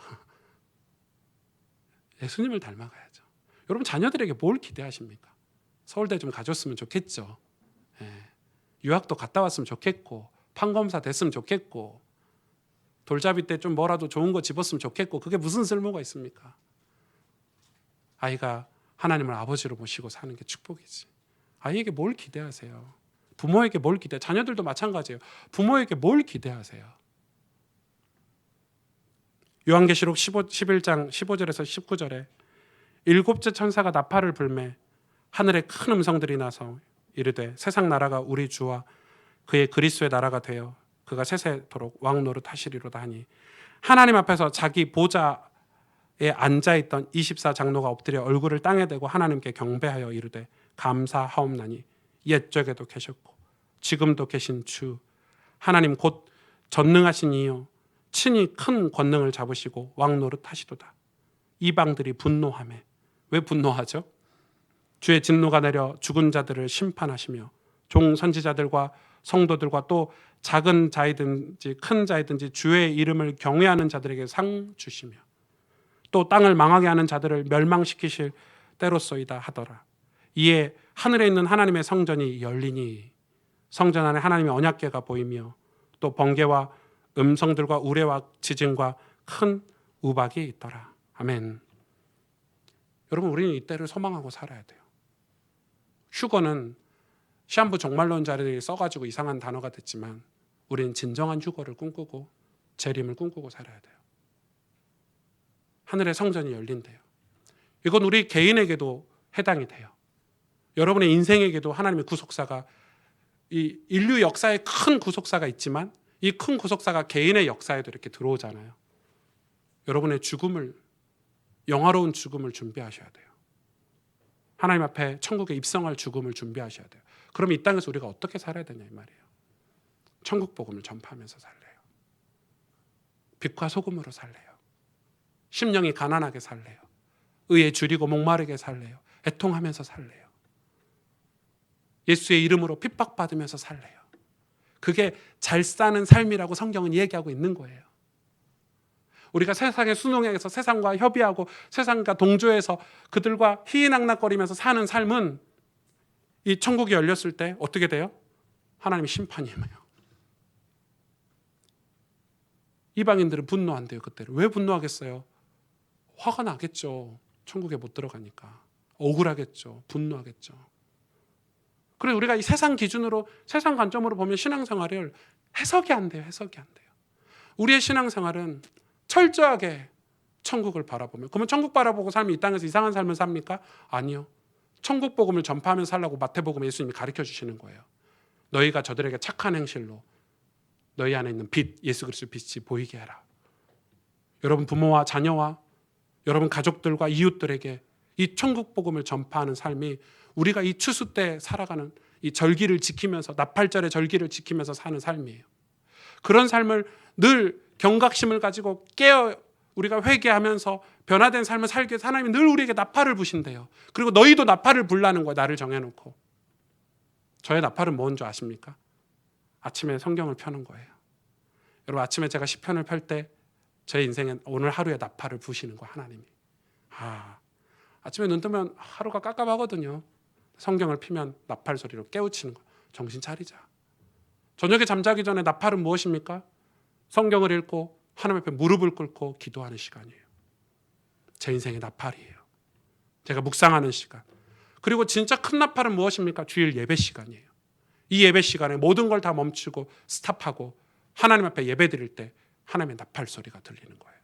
예수님을 닮아가야죠. 여러분 자녀들에게 뭘 기대하십니까? 서울대 좀 가줬으면 좋겠죠. 유학도 갔다 왔으면 좋겠고 판검사 됐으면 좋겠고 돌잡이 때 좀 뭐라도 좋은 거 집었으면 좋겠고 그게 무슨 쓸모가 있습니까? 아이가 하나님을 아버지로 모시고 사는 게 축복이지. 아이에게 뭘 기대하세요? 부모에게 뭘 기대? 자녀들도 마찬가지예요. 부모에게 뭘 기대하세요? 요한계시록 11장 15절에서 19절에 일곱째 천사가 나팔을 불매 하늘에 큰 음성들이 나서 이르되 세상 나라가 우리 주와 그의 그리스도의 나라가 되어 그가 세세토록 왕 노릇하시리로다 하니 하나님 앞에서 자기 보좌에 앉아있던 24장로가 엎드려 얼굴을 땅에 대고 하나님께 경배하여 이르되 감사하옵나니 옛적에도 계셨고 지금도 계신 주 하나님 곧 전능하신 이요 친히 큰 권능을 잡으시고 왕 노릇하시도다. 이방들이 분노하매 왜 분노하죠? 주의 진노가 내려 죽은 자들을 심판하시며 종 선지자들과 성도들과 또 작은 자이든지 큰 자이든지 주의 이름을 경외하는 자들에게 상 주시며 또 땅을 망하게 하는 자들을 멸망시키실 때로소이다 하더라. 이에 하늘에 있는 하나님의 성전이 열리니 성전 안에 하나님의 언약궤가 보이며 또 번개와 음성들과 우레와 지진과 큰 우박이 있더라. 아멘. 여러분 우리는 이때를 소망하고 살아야 돼요. 휴거는 시한부 종말론자들이 써가지고 이상한 단어가 됐지만 우리는 진정한 휴거를 꿈꾸고 재림을 꿈꾸고 살아야 돼요. 하늘의 성전이 열린대요. 이건 우리 개인에게도 해당이 돼요. 여러분의 인생에게도 하나님의 구속사가 이 인류 역사에 큰 구속사가 있지만 이 큰 구속사가 개인의 역사에도 이렇게 들어오잖아요. 여러분의 죽음을 영화로운 죽음을 준비하셔야 돼요. 하나님 앞에 천국에 입성할 죽음을 준비하셔야 돼요. 그럼 이 땅에서 우리가 어떻게 살아야 되냐 이 말이에요. 천국 복음을 전파하면서 살래요. 빛과 소금으로 살래요. 심령이 가난하게 살래요. 의에 줄이고 목마르게 살래요. 애통하면서 살래요. 예수의 이름으로 핍박받으면서 살래요. 그게 잘 사는 삶이라고 성경은 얘기하고 있는 거예요. 우리가 세상에 순응해서 세상과 협의하고 세상과 동조해서 그들과 희희낙낙거리면서 사는 삶은 이 천국이 열렸을 때 어떻게 돼요? 하나님의 심판이 임해요. 이방인들은 분노한대요. 그때를. 왜 분노하겠어요? 화가 나겠죠. 천국에 못 들어가니까. 억울하겠죠. 분노하겠죠. 그래서 우리가 이 세상 기준으로, 세상 관점으로 보면 신앙생활을 해석이 안 돼요. 해석이 안 돼요. 우리의 신앙생활은 철저하게 천국을 바라보며, 그러면 천국 바라보고 살면 이 땅에서 이상한 삶을 삽니까? 아니요. 천국 복음을 전파하며 살라고 마태복음 예수님이 가르쳐 주시는 거예요. 너희가 저들에게 착한 행실로 너희 안에 있는 빛, 예수 그리스도의 빛이 보이게 해라. 여러분 부모와 자녀와 여러분 가족들과 이웃들에게 이 천국 복음을 전파하는 삶이 우리가 이 추수 때 살아가는 이 절기를 지키면서, 나팔절의 절기를 지키면서 사는 삶이에요. 그런 삶을 늘 경각심을 가지고 깨어 우리가 회개하면서 변화된 삶을 살기 위해서 하나님이 늘 우리에게 나팔을 부신대요. 그리고 너희도 나팔을 불라는 거예요. 나를 정해놓고. 저의 나팔은 뭔 줄 아십니까? 아침에 성경을 펴는 거예요. 여러분 아침에 제가 시편을 펼 때 제 인생에 오늘 하루의 나팔을 부시는 거예요. 하나님이. 아침에 눈 뜨면 하루가 깜깜하거든요. 성경을 피면 나팔 소리로 깨우치는 거. 정신 차리자. 저녁에 잠자기 전에 나팔은 무엇입니까? 성경을 읽고 하나님 앞에 무릎을 꿇고 기도하는 시간이에요. 제 인생의 나팔이에요. 제가 묵상하는 시간. 그리고 진짜 큰 나팔은 무엇입니까? 주일 예배 시간이에요. 이 예배 시간에 모든 걸 다 멈추고 스탑하고 하나님 앞에 예배 드릴 때 하나님의 나팔 소리가 들리는 거예요.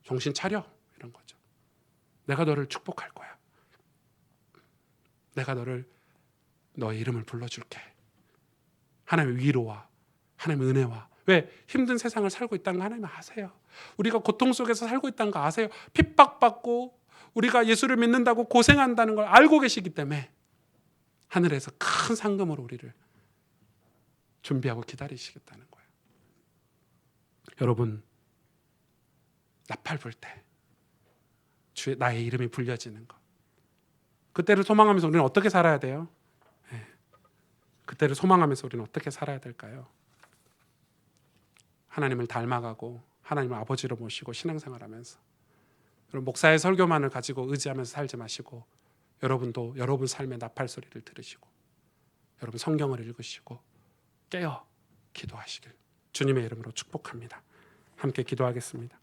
정신 차려, 이런 거죠. 내가 너를 축복할 거야. 내가 너의 이름을 불러줄게. 하나님의 위로와 하나님의 은혜와, 왜? 힘든 세상을 살고 있다는 거 하나님 아세요. 우리가 고통 속에서 살고 있다는 거 아세요. 핍박받고 우리가 예수를 믿는다고 고생한다는 걸 알고 계시기 때문에 하늘에서 큰 상금으로 우리를 준비하고 기다리시겠다는 거예요. 여러분 나팔 불 때 주의 나의 이름이 불려지는 것, 그때를 소망하면서 우리는 어떻게 살아야 돼요? 그때를 소망하면서 우리는 어떻게 살아야 될까요? 하나님을 닮아가고 하나님을 아버지로 모시고 신앙생활하면서, 여러분 목사의 설교만을 가지고 의지하면서 살지 마시고 여러분도 여러분 삶의 나팔 소리를 들으시고 여러분 성경을 읽으시고 깨어 기도하시길 주님의 이름으로 축복합니다. 함께 기도하겠습니다.